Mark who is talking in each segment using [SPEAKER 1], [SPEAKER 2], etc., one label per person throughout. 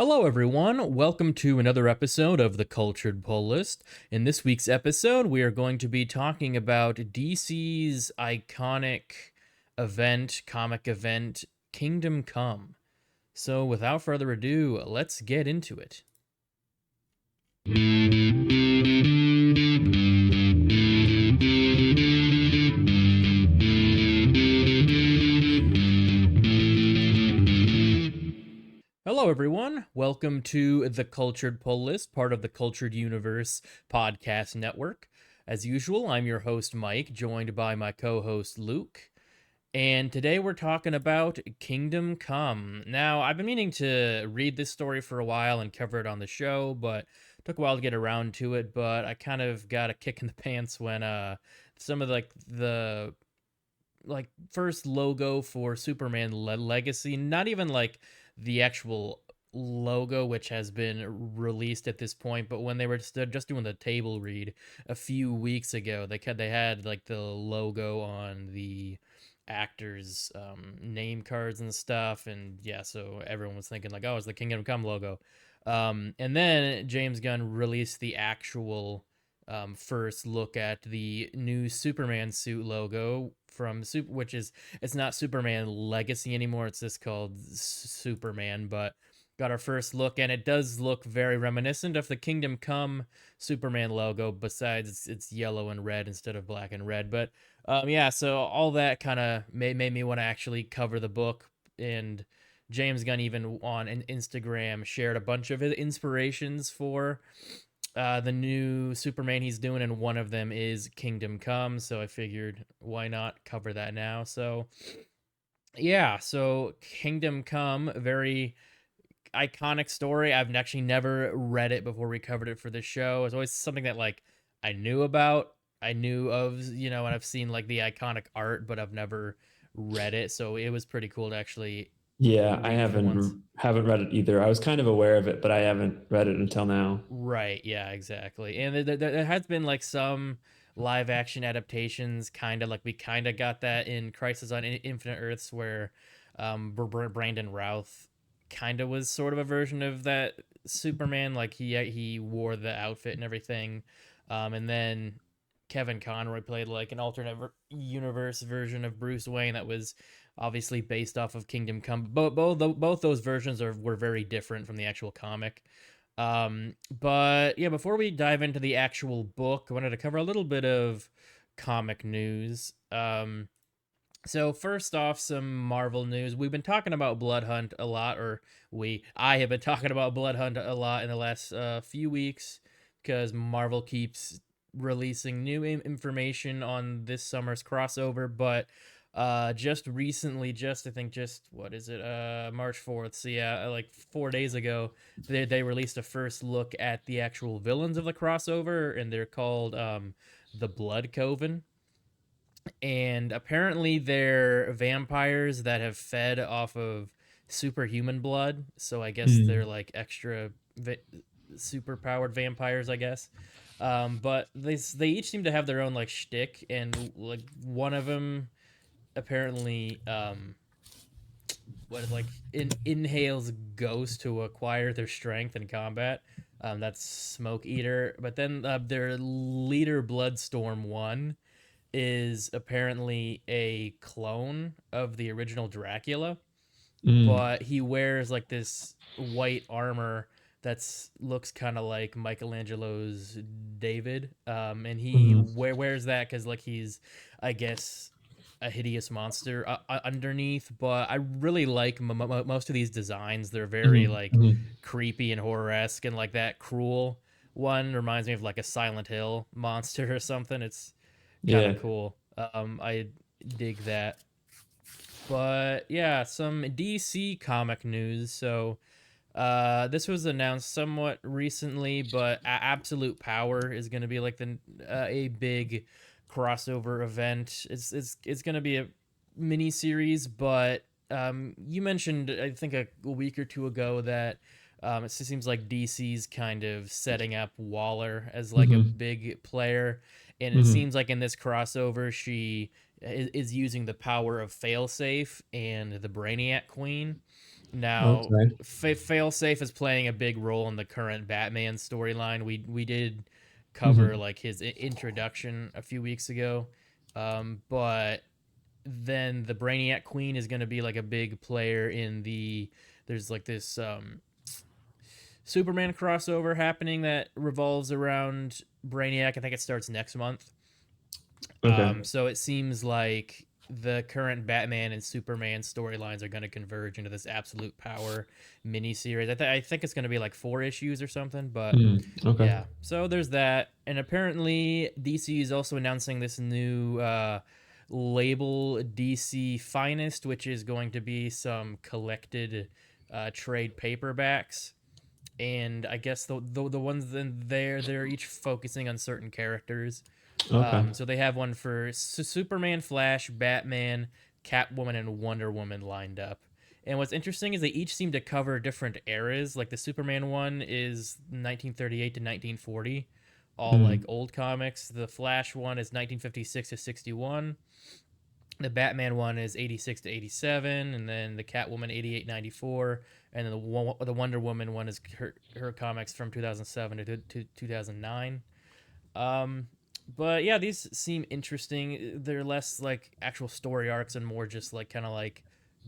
[SPEAKER 1] Hello, everyone. Welcome to another episode of the Cultured Pull List. In this week's episode, we are going to be talking about DC's iconic comic event, Kingdom Come. So, without further ado, let's get into it. Hello, everyone. Welcome to the Cultured Pull List, part of the Cultured Universe podcast network. As usual, I'm your host, Mike, joined by my co host, Luke. And today we're talking about Kingdom Come. Now, I've been meaning to read this story for a while and cover it on the show, but it took a while to get around to it. But I kind of got a kick in the pants when some of the first logo for Superman Legacy, not even like the actual logo which has been released at this point, but when they were just doing the table read a few weeks ago, they had like the logo on the actors name cards and stuff, and yeah, so everyone was thinking like, oh, it's the Kingdom Come logo. And then James Gunn released the actual first look at the new Superman suit logo from Super, which is, it's not Superman Legacy anymore. It's just called Superman, but got our first look, and it does look very reminiscent of the Kingdom Come Superman logo. Besides, it's yellow and red instead of black and red. But yeah, so all that kind of made me want to actually cover the book. And James Gunn even on Instagram shared a bunch of inspirations for the new Superman he's doing, and one of them is Kingdom Come. So I figured, why not cover that now? So yeah, so Kingdom Come, very iconic story. I've actually never read it before we covered it for the show. It's always something that like I knew about, I knew of, and I've seen like the iconic art, but I've never read it. So it was pretty cool to actually
[SPEAKER 2] Yeah, I
[SPEAKER 1] read it for once.
[SPEAKER 2] haven't read it either. I was kind of aware of it, but I haven't read it until now.
[SPEAKER 1] Right, yeah, exactly. And there has been like some live action adaptations, kind of like we kind of got that in Crisis on Infinite Earths, where Brandon Routh kind of was sort of a version of that Superman. Like he wore the outfit and everything. And then Kevin Conroy played like an alternate universe version of Bruce Wayne that was obviously based off of Kingdom Come. Both those versions were very different from the actual comic. But yeah, before we dive into the actual book, I wanted to cover a little bit of comic news. So first off, some Marvel news. We've been talking about Blood Hunt a lot, or I have been talking about Blood Hunt a lot in the last few weeks because Marvel keeps releasing new information on this summer's crossover. But just recently, just I think just what is it, March 4th, so yeah, like 4 days ago, they released a first look at the actual villains of the crossover, and they're called the Blood Coven. And apparently they're vampires that have fed off of superhuman blood, so I guess they're
[SPEAKER 2] Mm.
[SPEAKER 1] like extra super powered vampires, I guess. But they each seem to have their own like shtick, and like one of them apparently what like inhales ghost to acquire their strength in combat. That's Smoke Eater. But then their leader, Bloodstorm One, is apparently a clone of the original Dracula,
[SPEAKER 2] Mm.
[SPEAKER 1] but he wears like this white armor that's looks kind of like Michelangelo's David. And he
[SPEAKER 2] Mm.
[SPEAKER 1] wears that because like he's, I guess, a hideous monster underneath. But I really like most of these designs. They're very
[SPEAKER 2] Mm.
[SPEAKER 1] like
[SPEAKER 2] Mm.
[SPEAKER 1] creepy and horror-esque, and like that cruel one reminds me of like a Silent Hill monster or something. It's kind of
[SPEAKER 2] Yeah.
[SPEAKER 1] cool. I dig that. But yeah, some DC comic news. So this was announced somewhat recently, but Absolute Power is going to be like a big crossover event. It's going to be a mini series, but you mentioned, I think, a week or two ago that it seems like DC's kind of setting up Waller as like a
[SPEAKER 2] Mm.
[SPEAKER 1] big player, and it
[SPEAKER 2] Mm.
[SPEAKER 1] seems like in this crossover she is using the power of Failsafe and the Brainiac Queen. Now,
[SPEAKER 2] Okay.
[SPEAKER 1] Failsafe is playing a big role in the current Batman storyline. We did cover
[SPEAKER 2] Hmm.
[SPEAKER 1] like his introduction a few weeks ago, but then the Brainiac Queen is going to be like a big player in the. There's like this Superman crossover happening that revolves around Brainiac. I think it starts next month.
[SPEAKER 2] Okay.
[SPEAKER 1] So it seems like the current Batman and Superman storylines are going to converge into this absolute power miniseries. I think it's going to be like 4 issues or something, but
[SPEAKER 2] Okay.
[SPEAKER 1] yeah. So there's that, and apparently DC is also announcing this new label, DC Finest, which is going to be some collected trade paperbacks. And I guess the ones in there, they're each focusing on certain characters.
[SPEAKER 2] Okay.
[SPEAKER 1] So they have one for Superman, Flash, Batman, Catwoman, and Wonder Woman lined up. And what's interesting is they each seem to cover different eras. Like the Superman one is 1938 to 1940, all like
[SPEAKER 2] Hmm.
[SPEAKER 1] old comics. The Flash one is 1956 to 61. The Batman one is 86 to 87, and then the Catwoman 88 94, and then the Wonder Woman one is her comics from 2007 to 2009. Um, but yeah, these seem interesting. They're less like actual story arcs and more just like kind of like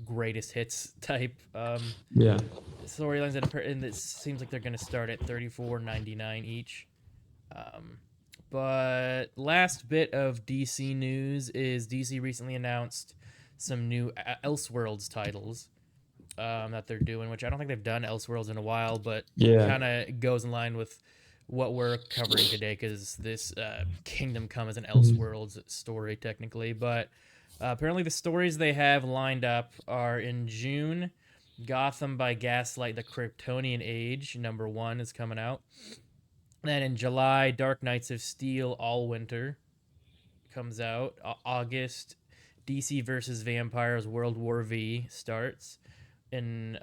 [SPEAKER 1] greatest hits type
[SPEAKER 2] Yeah.
[SPEAKER 1] storylines. And it seems like they're going to start at 34.99 each. Um, but last bit of DC news is DC recently announced some new Elseworlds titles that they're doing, which I don't think they've done Elseworlds in a while, but
[SPEAKER 2] Yeah.
[SPEAKER 1] kind of goes in line with what we're covering today because this Kingdom Come is an
[SPEAKER 2] Hmm.
[SPEAKER 1] Elseworlds story technically. But apparently, the stories they have lined up are in June. Gotham by Gaslight: The Kryptonian Age #1 is coming out. Then in July, Dark Knights of Steel All Winter comes out. August, DC versus Vampires World War V starts. In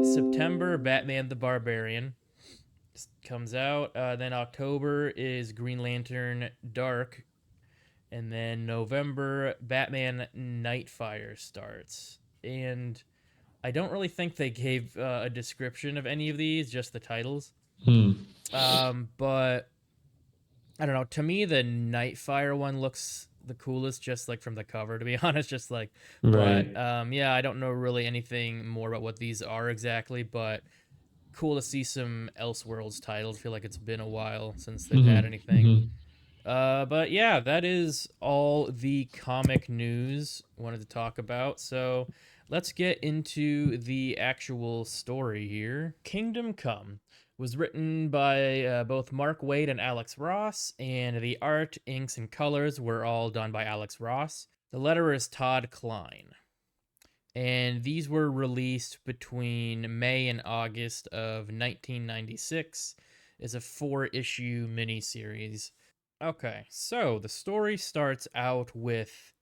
[SPEAKER 1] September, Batman the Barbarian comes out. Then October is Green Lantern Dark. And then November, Batman Nightfire starts. And I don't really think they gave a description of any of these, just the titles.
[SPEAKER 2] Hmm.
[SPEAKER 1] But I don't know. To me, the Nightfire one looks the coolest, just like from the cover. To be honest, just like, but
[SPEAKER 2] Right.
[SPEAKER 1] yeah, I don't know really anything more about what these are exactly. But cool to see some Elseworlds titles. I feel like it's been a while since they've
[SPEAKER 2] Hmm.
[SPEAKER 1] had anything.
[SPEAKER 2] Hmm.
[SPEAKER 1] But yeah, that is all the comic news I wanted to talk about. So let's get into the actual story here. Kingdom Come was written by both Mark Waid and Alex Ross, and the art, inks, and colors were all done by Alex Ross. The letterer is Todd Klein. And these were released between May and August of 1996 as a 4 issue miniseries. Okay, so the story starts out with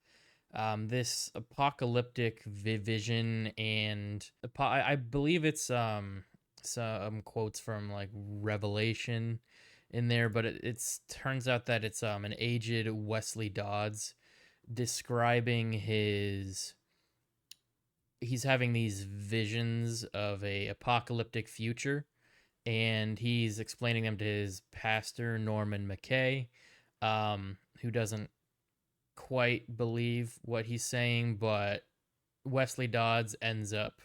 [SPEAKER 1] this apocalyptic vision, and I believe it's some quotes from like Revelation in there, but it's turns out that it's an aged Wesley Dodds describing his he's having these visions of a apocalyptic future, and he's explaining them to his pastor Norman McKay, who doesn't quite believe what he's saying, but Wesley Dodds ends up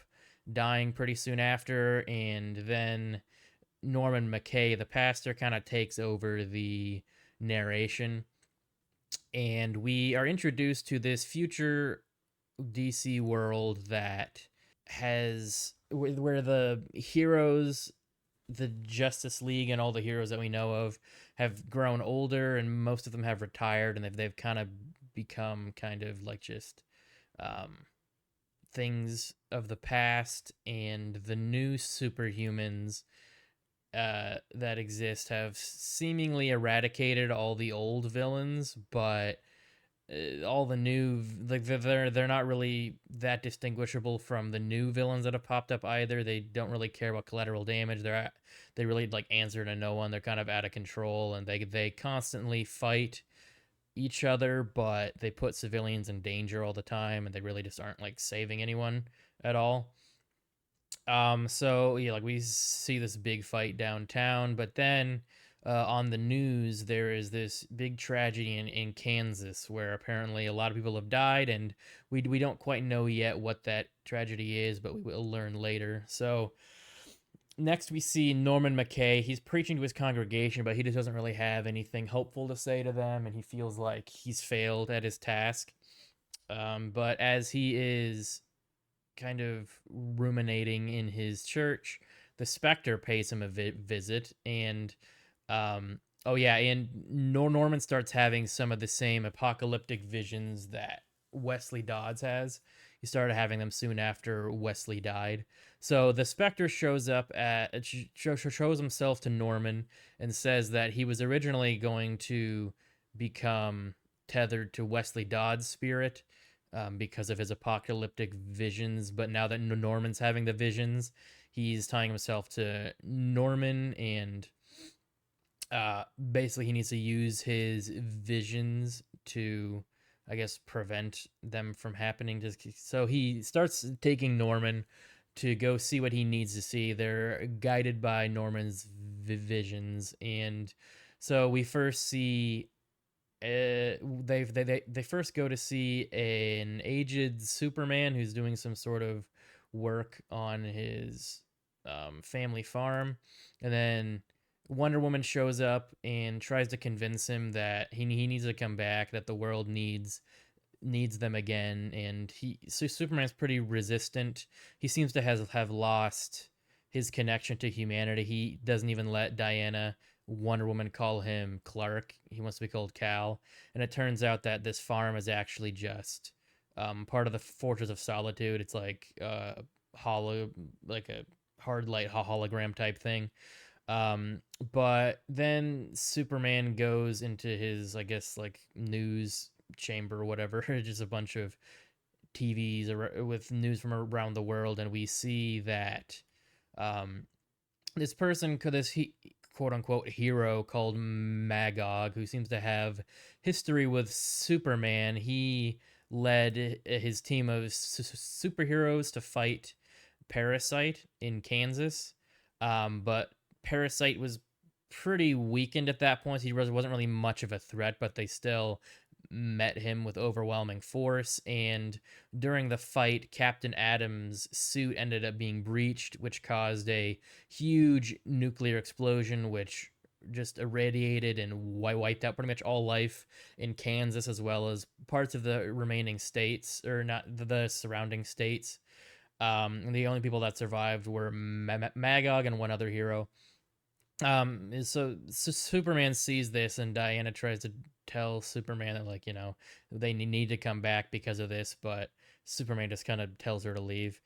[SPEAKER 1] dying pretty soon after, and then Norman McKay, the pastor, kind of takes over the narration, and we are introduced to this future DC world that has where the heroes, the Justice League, and all the heroes that we know of have grown older, and most of them have retired, and they've kind of become kind of like just um, things of the past, and the new superhumans that exist have seemingly eradicated all the old villains, but all the new like they're not really that distinguishable from the new villains that have popped up either. They don't really care about collateral damage. They really like answer to no one. They're kind of out of control, and they constantly fight each other, but they put civilians in danger all the time, and they really just aren't like saving anyone at all. So yeah, like we see this big fight downtown, but then on the news there is this big tragedy in Kansas where apparently a lot of people have died, and we don't quite know yet what that tragedy is, but we will learn later. So next we see Norman McKay. He's preaching to his congregation, but he just doesn't really have anything hopeful to say to them, and he feels like he's failed at his task. But as he is kind of ruminating in his church, the specter pays him a visit, and oh yeah, and Norman starts having some of the same apocalyptic visions that Wesley Dodds has. He started having them soon after Wesley died. So the specter shows up at shows himself to Norman and says that he was originally going to become tethered to Wesley Dodds' spirit, because of his apocalyptic visions. But now that Norman's having the visions, he's tying himself to Norman, and basically he needs to use his visions to, I guess, prevent them from happening. So he starts taking Norman to go see what he needs to see. They're guided by Norman's visions, and so we first see they first go to see an aged Superman who's doing some sort of work on his family farm, and then Wonder Woman shows up and tries to convince him that he needs to come back, that the world needs them again, and Superman's pretty resistant. He seems to have lost his connection to humanity. He doesn't even let Diana, Wonder Woman, call him Clark. He wants to be called Cal. And it turns out that this farm is actually just part of the Fortress of Solitude. It's like hollow, like a hard light hologram type thing. But then Superman goes into his, I guess, like news chamber or whatever, just a bunch of TVs with news from around the world, and we see that um, this person, this quote unquote hero called Magog, who seems to have history with Superman. He led his team of superheroes to fight Parasite in Kansas, but Parasite was pretty weakened at that point. He wasn't really much of a threat, but they still met him with overwhelming force. And during the fight, Captain Adams' suit ended up being breached, which caused a huge nuclear explosion, which just irradiated and wiped out pretty much all life in Kansas, as well as parts of the remaining states, or not the surrounding states. And the only people that survived were Magog and one other hero. So Superman sees this, and Diana tries to tell Superman that, like, they need to come back because of this, but Superman just kind of tells her to leave.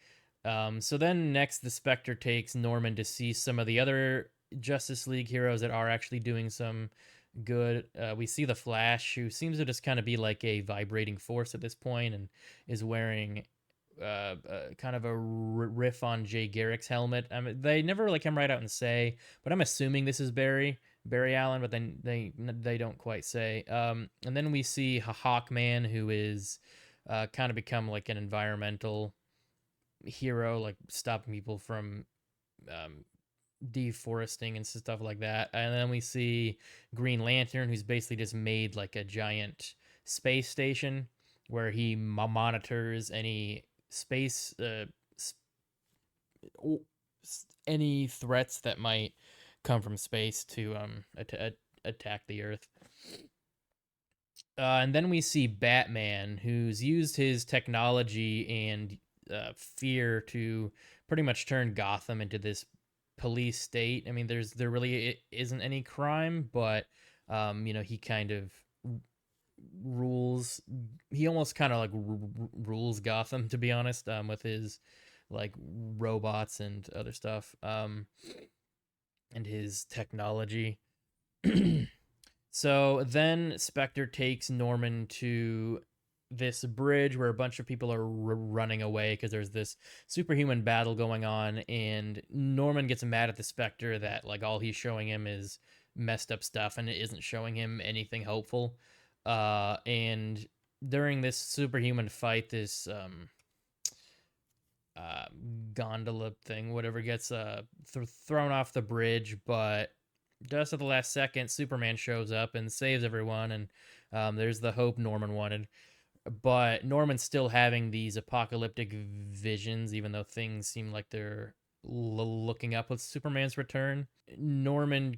[SPEAKER 1] So then next, the Spectre takes Norman to see some of the other Justice League heroes that are actually doing some good. We see the Flash, who seems to just kind of be like a vibrating force at this point, and is wearing kind of a riff on Jay Garrick's helmet. I mean, they never really come right out and say, but I'm assuming this is Barry Allen, but then they don't quite say. And then we see Hawkman, who is kind of become like an environmental hero, like stopping people from um, deforesting and stuff like that. And then we see Green Lantern, who's basically just made like a giant space station where he monitors any space any threats that might come from space to attack the Earth. And then we see Batman, who's used his technology and fear to pretty much turn Gotham into this police state. I mean, there really isn't any crime, but he kind of rules. He almost kind of like rules Gotham, to be honest, with his like robots and other stuff, and his technology. So then Spectre takes Norman to this bridge where a bunch of people are running away because there's this superhuman battle going on, and Norman gets mad at the Spectre that like all he's showing him is messed up stuff and it isn't showing him anything hopeful. And during this superhuman fight, this uh, gondola thing, whatever, gets thrown off the bridge, but just at the last second, Superman shows up and saves everyone, and there's the hope Norman wanted. But Norman's still having these apocalyptic visions, even though things seem like they're looking up with Superman's return. Norman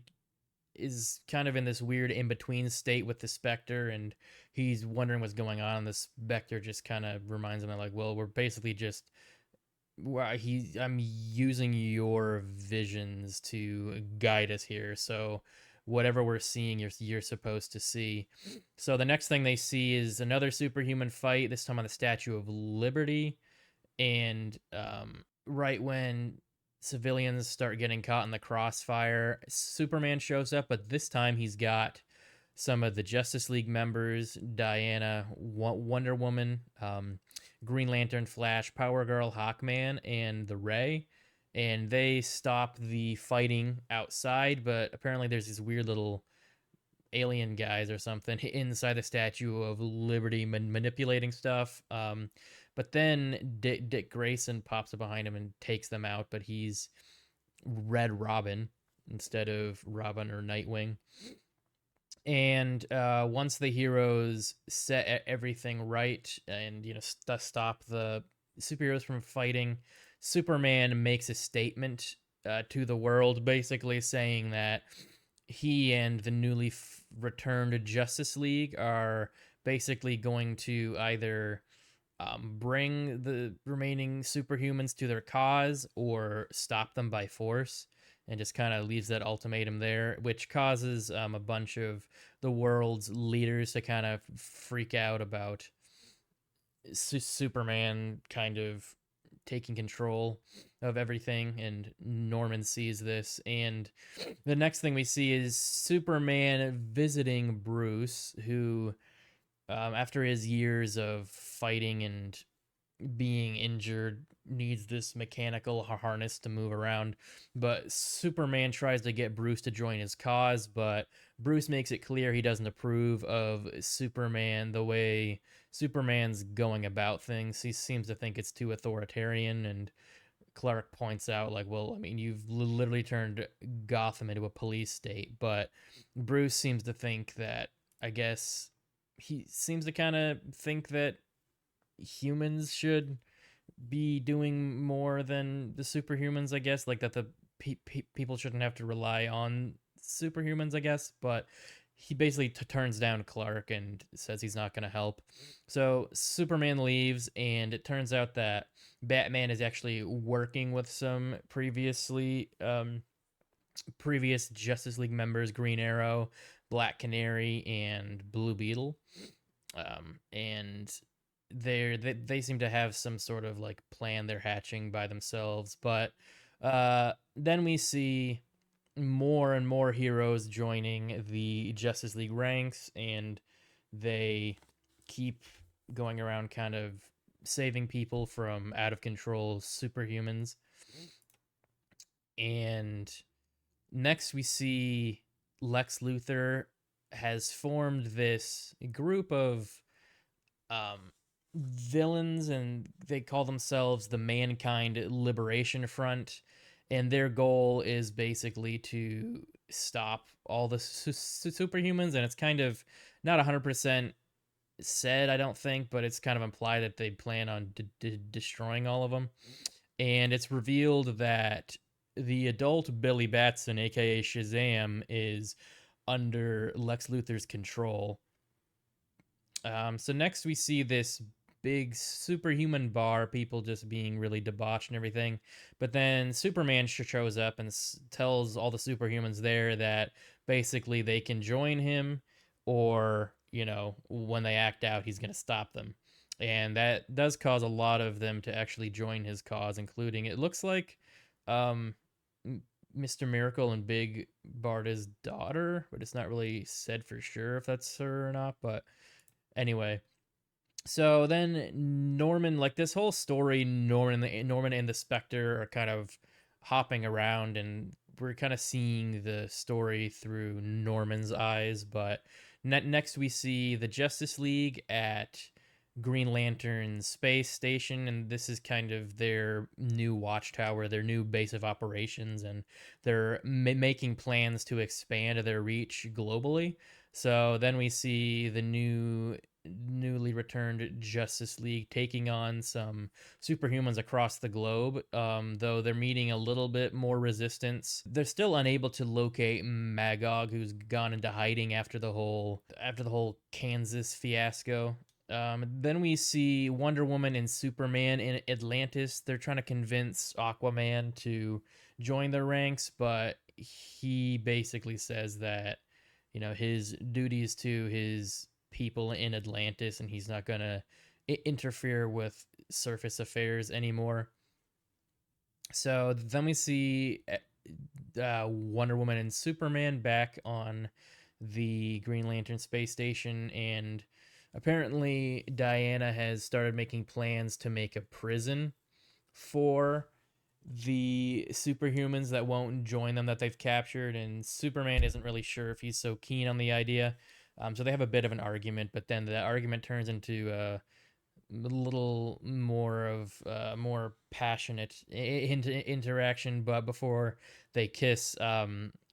[SPEAKER 1] is kind of in this weird in between state with the Spectre, and he's wondering what's going on. And the Spectre just kind of reminds him, like, well, we're basically just I'm using your visions to guide us here. So whatever we're seeing, you're supposed to see. So the next thing they see is another superhuman fight. This time on the Statue of Liberty, and right when civilians start getting caught in the crossfire, Superman shows up, but this time he's got some of the Justice League members: Diana, Wonder Woman, Green Lantern, Flash, Power Girl, Hawkman, and the Ray. And they stop the fighting outside, but apparently there's these weird little alien guys or something inside the Statue of Liberty manipulating stuff. But then Dick Grayson pops up behind him and takes them out, but he's Red Robin instead of Robin or Nightwing. And once the heroes set everything right and stop the superheroes from fighting, Superman makes a statement to the world, basically saying that he and the newly returned Justice League are basically going to either bring the remaining superhumans to their cause or stop them by force, and just kind of leaves that ultimatum there, which causes a bunch of the world's leaders to kind of freak out about Superman kind of taking control of everything. And Norman sees this, and the next thing we see is Superman visiting Bruce, who after his years of fighting and being injured, needs this mechanical harness to move around. But Superman tries to get Bruce to join his cause, but Bruce makes it clear he doesn't approve of Superman, the way Superman's going about things. He seems to think it's too authoritarian, and Clark points out, like, well, I mean, you've literally turned Gotham into a police state. But Bruce seems to think that, I guess, he seems to kind of think that humans should be doing more than the superhumans, I guess, like that the people shouldn't have to rely on superhumans, I guess. But he basically turns down Clark and says he's not going to help. So Superman leaves, and it turns out that Batman is actually working with some previous Justice League members: Green Arrow, Black Canary, and Blue Beetle. And they seem to have some sort of like plan they're hatching by themselves. But then we see more and more heroes joining the Justice League ranks, and they keep going around kind of saving people from out of control superhumans. And next we see Lex Luthor has formed this group of villains, and they call themselves the Mankind Liberation Front. And their goal is basically to stop all the superhumans. And it's kind of not 100% said, I don't think, but it's kind of implied that they plan on destroying all of them. And it's revealed that the adult Billy Batson, aka Shazam, is under Lex Luthor's control. So next we see this big superhuman bar, people just being really debauched and everything. But then Superman shows up and tells all the superhumans there that basically they can join him, or, when they act out, he's going to stop them. And that does cause a lot of them to actually join his cause, including, it looks like, Mr. Miracle and Big Barda's daughter, but it's not really said for sure if that's her or not. But anyway, so then Norman, like this whole story, Norman and the Spectre are kind of hopping around, and we're kind of seeing the story through Norman's eyes. But next we see the Justice League at Green Lantern space station, and this is kind of their new watchtower, their new base of operations, and they're making plans to expand their reach globally. So then we see the newly returned Justice League taking on some superhumans across the globe. Though they're meeting a little bit more resistance, they're still unable to locate Magog, who's gone into hiding after the whole Kansas fiasco. Then we see Wonder Woman and Superman in Atlantis. They're trying to convince Aquaman to join their ranks, but he basically says that, his duties to his people in Atlantis, and he's not going to interfere with surface affairs anymore. So then we see Wonder Woman and Superman back on the Green Lantern space station, and apparently Diana has started making plans to make a prison for the superhumans that won't join them that they've captured, and Superman isn't really sure if he's so keen on the idea. So they have a bit of an argument, but then the argument turns into a little more of more passionate interaction. But before they kiss,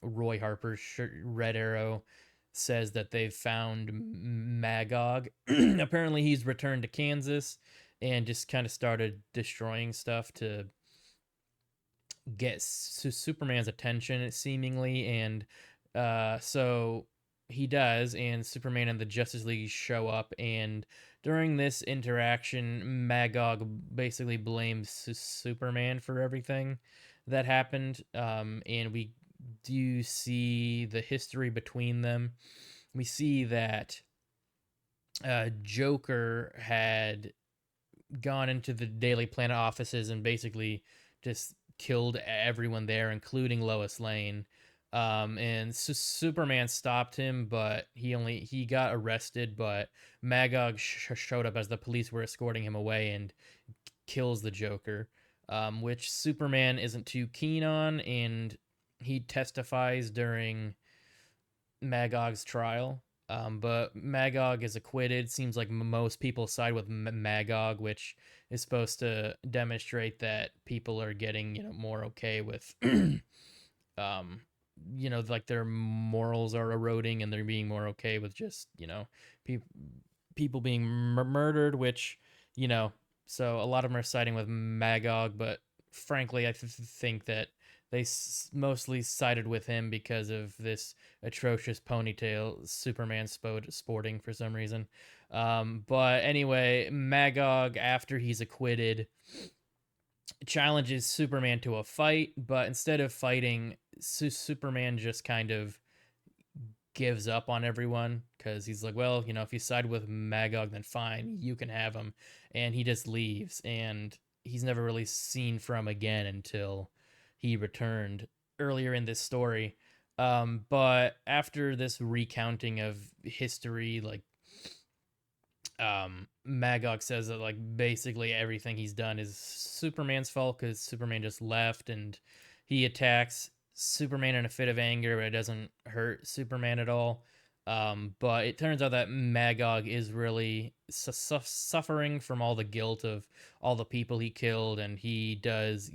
[SPEAKER 1] Roy Harper's Red Arrow says that they've found Magog. Apparently, he's returned to Kansas and just kind of started destroying stuff to get Superman's attention, seemingly. And so he does, and Superman and the Justice League show up. And during this interaction, Magog basically blames Superman for everything that happened. And we do see the history between them. We see that Joker had gone into the Daily Planet offices and basically just killed everyone there, including Lois Lane. And Superman stopped him, but he got arrested. But Magog showed up as the police were escorting him away and kills the Joker, which Superman isn't too keen on, and he testifies during Magog's trial. But Magog is acquitted. Seems like most people side with Magog, which is supposed to demonstrate that people are getting, more okay with, um, like their morals are eroding and they're being more okay with just, pe- people being murdered, which, you know, so a lot of them are siding with Magog, but frankly, I think that they mostly sided with him because of this atrocious ponytail Superman sporting for some reason. But anyway, Magog, after he's acquitted, challenges Superman to a fight, but instead of fighting, Superman just kind of gives up on everyone because he's like, well, if you side with Magog, then fine, you can have him. And he just leaves, and he's never really seen from again until he returned earlier in this story. But after this recounting of history, like, Magog says that, like, basically everything he's done is Superman's fault because Superman just left, and he attacks Superman in a fit of anger, but it doesn't hurt Superman at all. But it turns out that Magog is really suffering from all the guilt of all the people he killed, and he does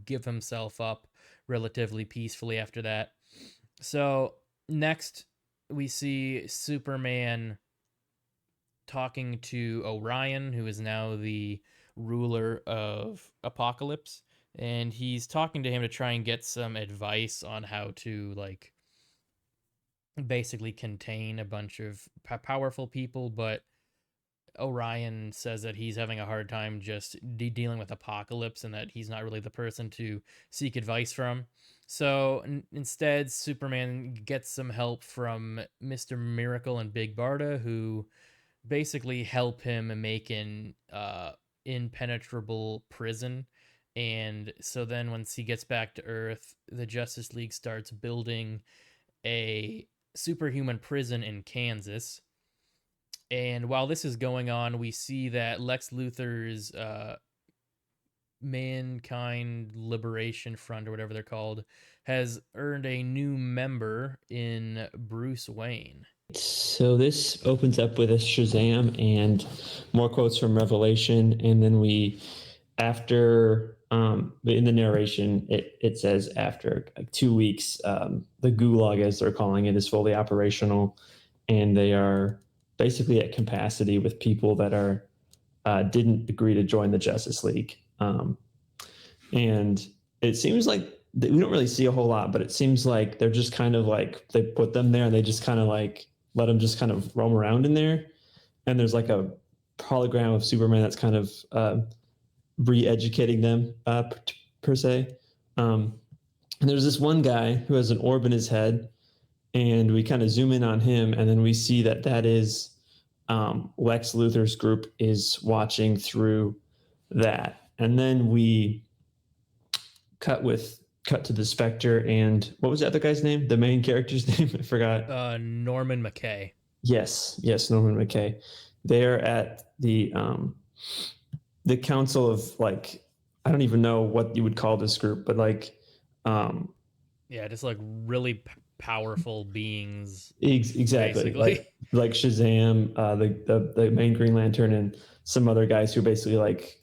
[SPEAKER 1] give himself up relatively peacefully after that. So next, we see Superman talking to Orion, who is now the ruler of Apocalypse, and he's talking to him to try and get some advice on how to, like, basically contain a bunch of powerful people. But Orion says that he's having a hard time just dealing with Apocalypse, and that he's not really the person to seek advice from. So instead, Superman gets some help from Mr. Miracle and Big Barda, who basically help him make an impenetrable prison. And so then once he gets back to Earth, the Justice League starts building a superhuman prison in Kansas. And while this is going on, we see that Lex Luthor's Mankind Liberation Front, or whatever they're called, has earned a new member in Bruce Wayne.
[SPEAKER 2] So this opens up with a Shazam and more quotes from Revelation, and then after in the narration, it says after like 2 weeks, the gulag, as they're calling it, is fully operational, and they are basically at capacity with people that are didn't agree to join the Justice League. And it seems like we don't really see a whole lot, but it seems like they're just kind of like they put them there and they just kind of like let them just kind of roam around in there. And there's like a hologram of Superman that's kind of re-educating them per se. And there's this one guy who has an orb in his head, and we kind of zoom in on him, and then we see that is Lex Luthor's group is watching through that, and then we cut to the Spectre and what was the other guy's name? The main character's name? I forgot.
[SPEAKER 1] Norman McKay.
[SPEAKER 2] Yes, Norman McKay. They're at the council of like I don't even know what you would call this group, but like
[SPEAKER 1] yeah, just like really powerful beings.
[SPEAKER 2] Exactly,
[SPEAKER 1] basically.
[SPEAKER 2] like Shazam, the main Green Lantern, and some other guys who basically like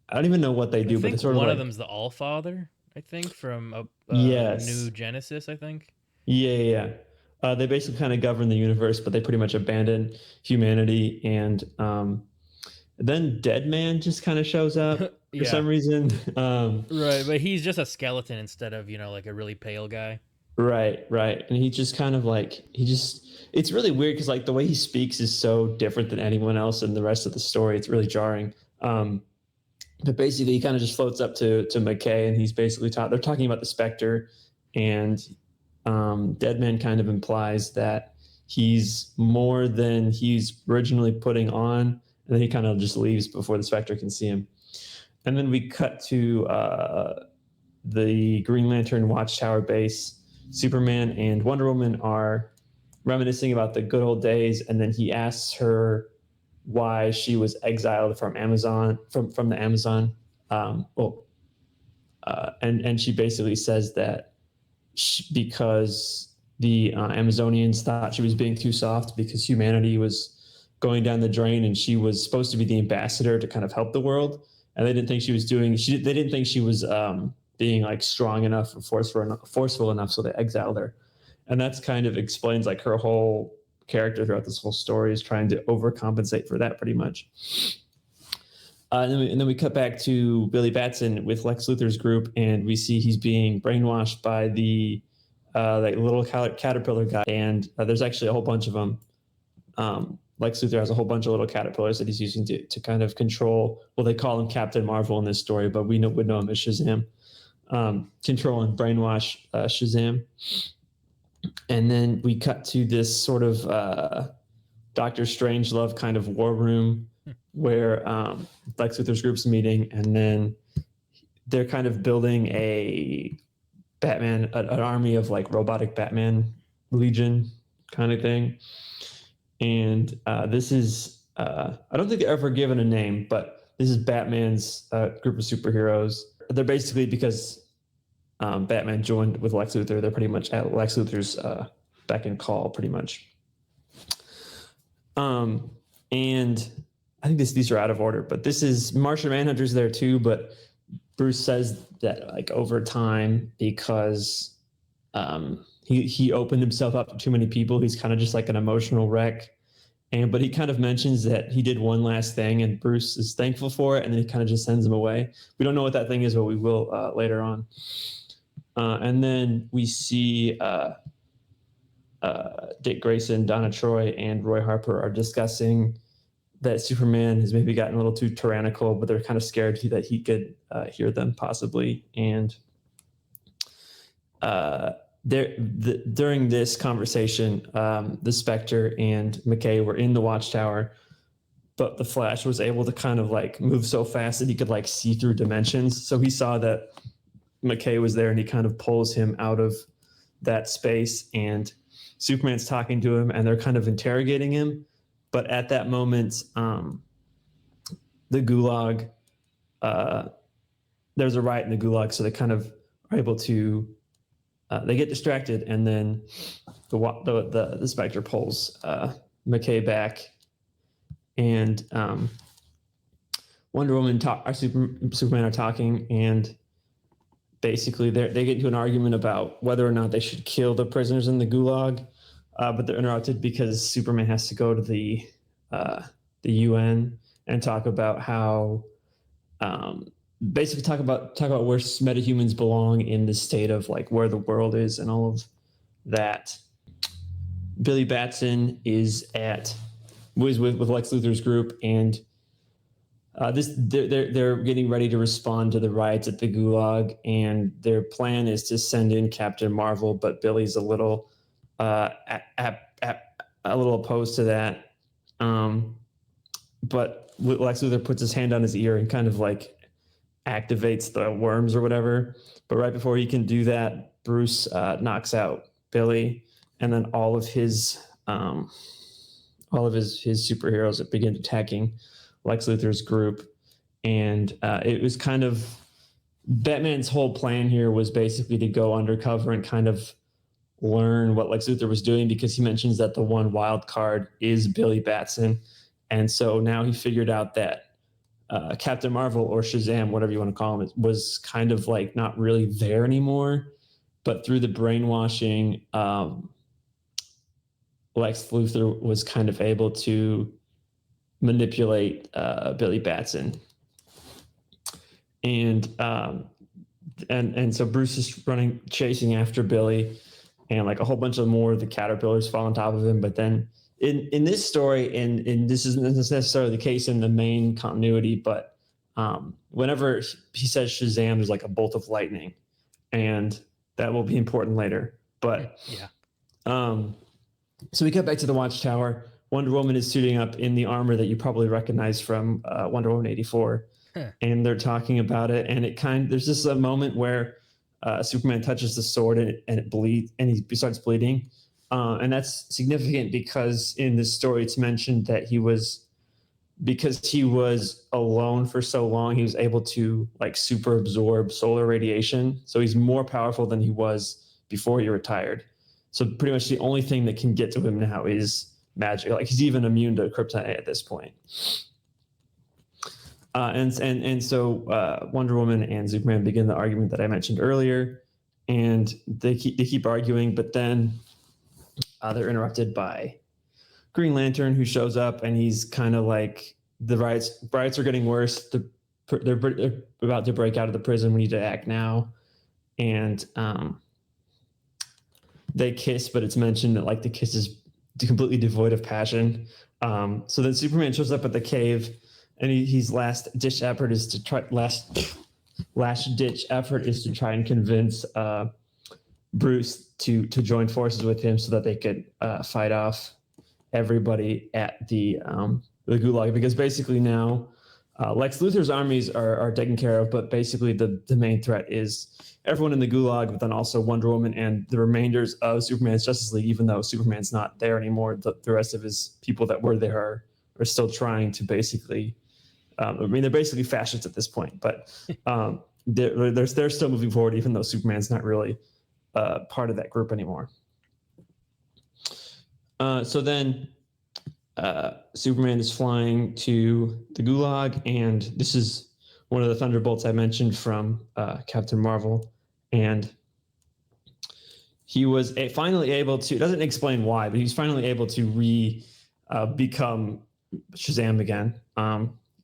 [SPEAKER 2] I don't even know what they do,
[SPEAKER 1] I
[SPEAKER 2] but they're
[SPEAKER 1] think
[SPEAKER 2] sort of
[SPEAKER 1] one of
[SPEAKER 2] like
[SPEAKER 1] them's the All Father. I think from New
[SPEAKER 2] yes,
[SPEAKER 1] Genesis. I think.
[SPEAKER 2] yeah. They basically kind of govern the universe, but they pretty much abandon humanity. And then Deadman just kind of shows up for
[SPEAKER 1] yeah.
[SPEAKER 2] some reason.
[SPEAKER 1] Right, but he's just a skeleton instead of like a really pale guy.
[SPEAKER 2] Right. And he just kind of like it's really weird because like the way he speaks is so different than anyone else in the rest of the story. It's really jarring. But basically, he kind of just floats up to McKay, and he's basically they're talking about the Spectre, and Deadman kind of implies that he's more than he's originally putting on, and then he kind of just leaves before the Spectre can see him. And then we cut to the Green Lantern Watchtower base. Superman and Wonder Woman are reminiscing about the good old days, and then he asks her why she was exiled from the Amazon. And she basically says that because the Amazonians thought she was being too soft because humanity was going down the drain, and she was supposed to be the ambassador to kind of help the world, and they didn't think she was they didn't think she was being like strong enough or forceful enough, so they exiled her. And that's kind of explains like her whole character throughout this whole story is trying to overcompensate for that pretty much. And then we cut back to Billy Batson with Lex Luthor's group, and we see he's being brainwashed by the like little caterpillar guy. And there's actually a whole bunch of them. Lex Luthor has a whole bunch of little caterpillars that he's using to kind of control. Well, they call him Captain Marvel in this story, but we would know him as Shazam. Control and brainwash Shazam. And then we cut to this sort of Doctor Strangelove kind of war room where Lex Luthor's group's meeting, and then they're kind of building an army of like robotic Batman Legion kind of thing. And this is, I don't think they're ever given a name, but this is Batman's group of superheroes. They're basically because Batman joined with Lex Luthor. They're pretty much at Lex Luthor's beck and call, pretty much. And I think these are out of order, but this is Martian Manhunter's there too. But Bruce says that like over time, because he opened himself up to too many people, he's kind of just like an emotional wreck. But he kind of mentions that he did one last thing, and Bruce is thankful for it, and then he kind of just sends him away. We don't know what that thing is, but we will later on. And then we see Dick Grayson, Donna Troy, and Roy Harper are discussing that Superman has maybe gotten a little too tyrannical, but they're kind of scared that he could hear them possibly. And during this conversation, the Spectre and McKay were in the Watchtower, but the Flash was able to kind of like move so fast that he could like see through dimensions. So he saw that McKay was there, and he kind of pulls him out of that space, and Superman's talking to him, and they're kind of interrogating him. But at that moment, the Gulag, there's a riot in the Gulag, so they kind of are able to they get distracted, and then the Spectre pulls McKay back, and Wonder Woman Superman are talking, and basically they get into an argument about whether or not they should kill the prisoners in the gulag, but they're interrupted because Superman has to go to the UN and talk about how basically talk about where metahumans belong in the state of like where the world is and all of that. Billy Batson was with Lex Luthor's group, and they're getting ready to respond to the riots at the Gulag, and their plan is to send in Captain Marvel, but Billy's a little opposed to that. But Lex Luthor puts his hand on his ear and kind of like activates the worms or whatever. But right before he can do that, Bruce knocks out Billy, and then all of his superheroes begin attacking Lex Luthor's group. And it was kind of Batman's whole plan here was basically to go undercover and kind of learn what Lex Luthor was doing, because he mentions that the one wild card is Billy Batson. And so now he figured out that Captain Marvel, or Shazam, whatever you want to call him, was kind of like not really there anymore. But through the brainwashing, Lex Luthor was kind of able to manipulate Billy Batson. And so Bruce is chasing after Billy, and like a whole bunch of more of the caterpillars fall on top of him. But then in this story, and this isn't necessarily the case in the main continuity, but whenever he says Shazam, there's like a bolt of lightning, and that will be important later. But
[SPEAKER 1] yeah.
[SPEAKER 2] So we get back to the Watchtower. Wonder Woman is suiting up in the armor that you probably recognize from Wonder Woman 84. And they're talking about it, and there's just a moment where Superman touches the sword and it bleeds, and he starts bleeding. And that's significant because in this story, it's mentioned that because he was alone for so long, he was able to like super absorb solar radiation. So he's more powerful than he was before he retired. So pretty much the only thing that can get to him now is magic. Like he's even immune to kryptonite at this point. And so Wonder Woman and Superman begin the argument that I mentioned earlier, and they keep arguing, but then they're interrupted by Green Lantern, who shows up, and he's kind of like, the riots are getting worse. They're about to break out of the prison. We need to act now. And they kiss, but it's mentioned that like the kiss is completely devoid of passion. So then Superman shows up at the cave, and his last ditch effort is to try and convince Bruce to join forces with him so that they could fight off everybody at the Gulag, because basically now Lex Luthor's armies are taken care of, but basically the main threat is everyone in the Gulag, but then also Wonder Woman and the remainders of Superman's Justice League. Even though Superman's not there anymore, the rest of his people that were there are still trying to basically they're basically fascists at this point, but they're still moving forward, even though Superman's not really part of that group anymore. So then Superman is flying to the Gulag, and this is one of the thunderbolts I mentioned from Captain Marvel, and he was finally able to, it doesn't explain why, but he's finally able to become Shazam again.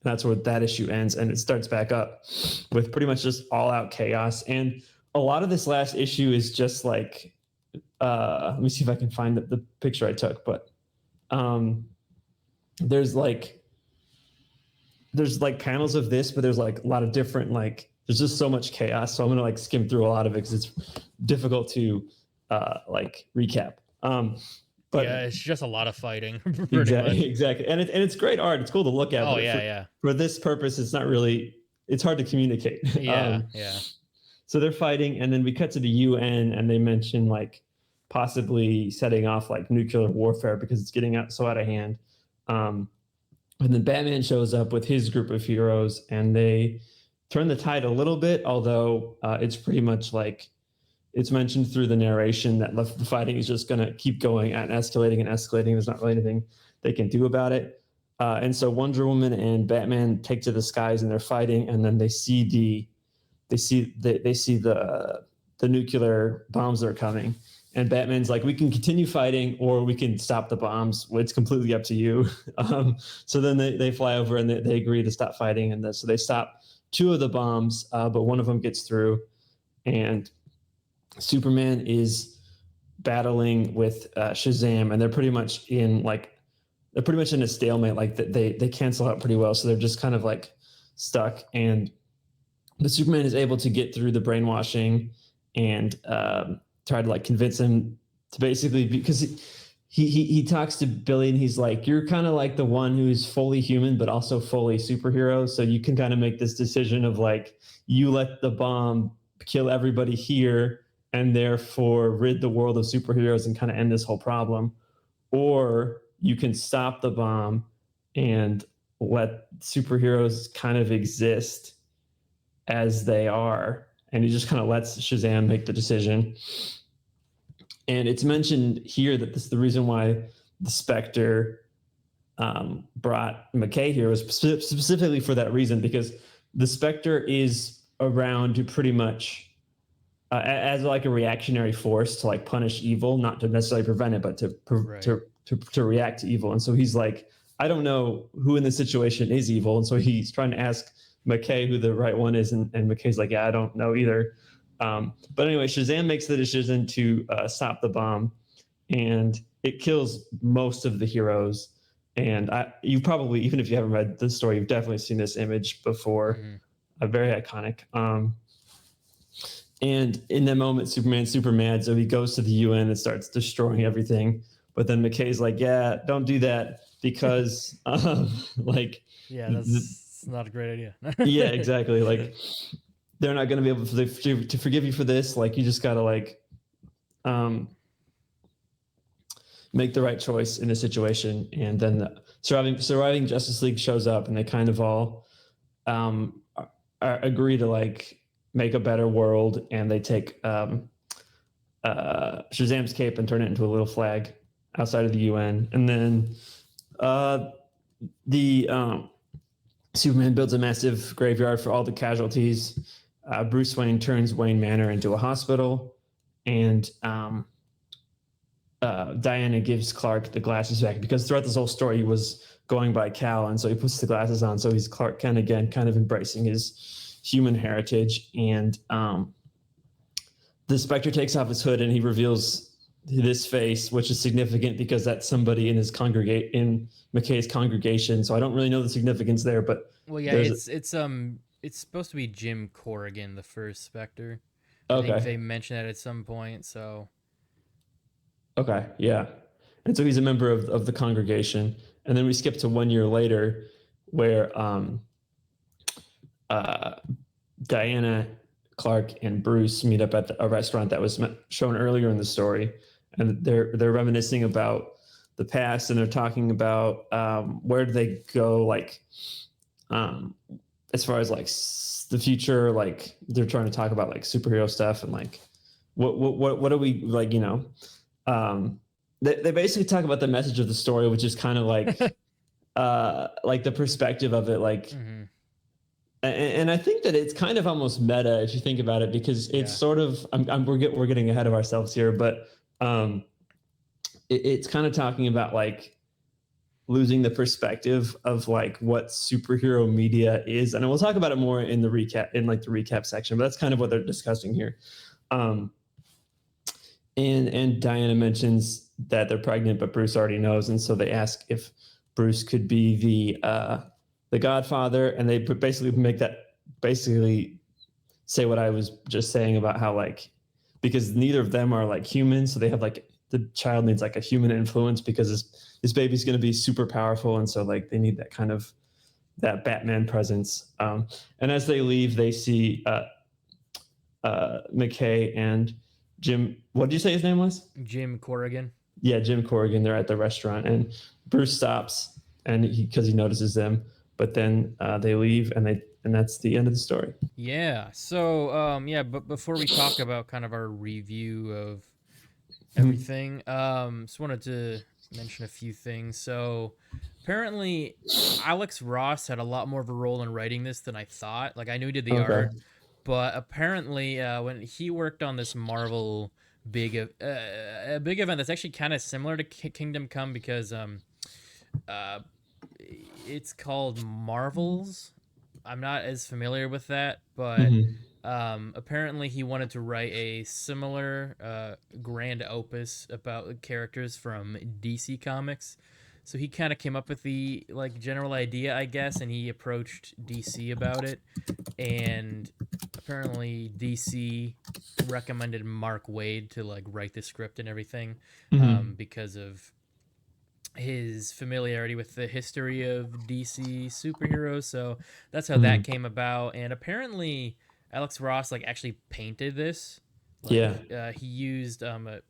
[SPEAKER 2] That's where that issue ends, and it starts back up with pretty much just all-out chaos. And a lot of this last issue is just like, let me see if I can find the picture I took, but there's like panels of this, but there's like a lot of different, like, there's just so much chaos. So I'm going to like skim through a lot of it because it's difficult to like recap. But
[SPEAKER 1] yeah, it's just a lot of fighting.
[SPEAKER 2] Exactly. And it's great art. It's cool to look at.
[SPEAKER 1] Oh, yeah.
[SPEAKER 2] For this purpose, it's hard to communicate.
[SPEAKER 1] Yeah.
[SPEAKER 2] So they're fighting, and then we cut to the UN, and they mention like possibly setting off like nuclear warfare because it's getting so out of hand. And then Batman shows up with his group of heroes, and they turn the tide a little bit, although it's pretty much like it's mentioned through the narration that the fighting is just going to keep going and escalating and escalating. There's not really anything they can do about it. And so Wonder Woman and Batman take to the skies and they're fighting, and then they see the nuclear bombs that are coming. And Batman's like, we can continue fighting or we can stop the bombs. It's completely up to you. So then they fly over and they agree to stop fighting. And so they stop 2 of the bombs, but one of them gets through. And Superman is battling with Shazam, and they're pretty much in a stalemate. Like they cancel out pretty well. So they're just kind of like stuck. And the Superman is able to get through the brainwashing and try to like convince him to basically, because he talks to Billy and he's like, you're kind of like the one who's fully human but also fully superhero, so you can kind of make this decision of like, you let the bomb kill everybody here and therefore rid the world of superheroes and kind of end this whole problem, or you can stop the bomb and let superheroes kind of exist as they are. And he just kind of lets Shazam make the decision. And it's mentioned here that this is the reason why the Spectre brought McKay here was specifically for that reason, because the Spectre is around to pretty much as like a reactionary force to like punish evil, not to necessarily prevent it, but to react to evil. And so he's like, I don't know who in this situation is evil. And so he's trying to ask McKay who the right one is, and McKay's like, yeah, I don't know either. But anyway, Shazam makes the decision to stop the bomb, and it kills most of the heroes. And you probably, even if you haven't read the story, you've definitely seen this image before. Mm-hmm. Very iconic. And in that moment, Superman's super mad, so he goes to the UN and starts destroying everything. But then McKay's like, yeah, don't do that, because like,
[SPEAKER 1] yeah, that's not a great idea.
[SPEAKER 2] Yeah, exactly. Like, they're not going to be able to forgive you for this. Like, you just got to like make the right choice in the situation. And then the surviving Justice League shows up, and they kind of all agree to like make a better world. And they take Shazam's cape and turn it into a little flag outside of the UN. And then Superman builds a massive graveyard for all the casualties. Bruce Wayne turns Wayne Manor into a hospital, and Diana gives Clark the glasses back, because throughout this whole story he was going by Cal, and so he puts the glasses on, so he's Clark Kent again, kind of embracing his human heritage. And the Spectre takes off his hood and he reveals this face, which is significant because that's somebody in McKay's congregation. So I don't really know the significance there, but
[SPEAKER 1] well, yeah, it's supposed to be Jim Corrigan, the first Spectre. I think they mentioned that at some point. So
[SPEAKER 2] okay, yeah, and so he's a member of the congregation. And then we skip to 1 year later, where Diana, Clark, and Bruce meet up at a restaurant that was shown earlier in the story, and they're reminiscing about the past, and they're talking about where do they go, like as far as like the future. Like, they're trying to talk about like superhero stuff, and like what do we like, you know. They basically talk about the message of the story, which is kind of like like the perspective of it, like. Mm-hmm. And I think that it's kind of almost meta if you think about it, because it's sort of we're getting ahead of ourselves here, but it's kind of talking about like losing the perspective of like what superhero media is, and we'll talk about it more in the recap section. But that's kind of what they're discussing here. And Diana mentions that they're pregnant, but Bruce already knows, and so they ask if Bruce could be the Godfather, and they basically say what I was just saying about how like, because neither of them are like humans, so they have like, the child needs like a human influence because this baby's going to be super powerful, and so like they need that kind of that Batman presence. And as they leave, they see McKay and Jim. What did you say his name was?
[SPEAKER 1] Jim Corrigan.
[SPEAKER 2] Yeah, Jim Corrigan. They're at the restaurant, and Bruce stops, and because he notices them. but then they leave, and that's the end of the story.
[SPEAKER 1] Yeah. So, yeah, but before we talk about kind of our review of
[SPEAKER 2] Mhm.
[SPEAKER 1] everything, just wanted to mention a few things. So, apparently, Alex Ross had a lot more of a role in writing this than I thought. Like, I knew he did the
[SPEAKER 2] Okay.
[SPEAKER 1] art, but apparently, when he worked on this Marvel a big event that's actually kind of similar to Kingdom Come because uh, it's called Marvels. I'm not as familiar with that, but
[SPEAKER 2] Hmm.
[SPEAKER 1] apparently he wanted to write a similar grand opus about characters from DC Comics. So he kind of came up with the like general idea, I guess, and he approached DC about it. And apparently DC recommended Mark Waid to like write the script and everything
[SPEAKER 2] Hmm.
[SPEAKER 1] because of his familiarity with the history of DC superheroes. So that's how that
[SPEAKER 2] Hmm.
[SPEAKER 1] came about. And apparently, Alex Ross like actually painted this. Like
[SPEAKER 2] Yeah.
[SPEAKER 1] he used a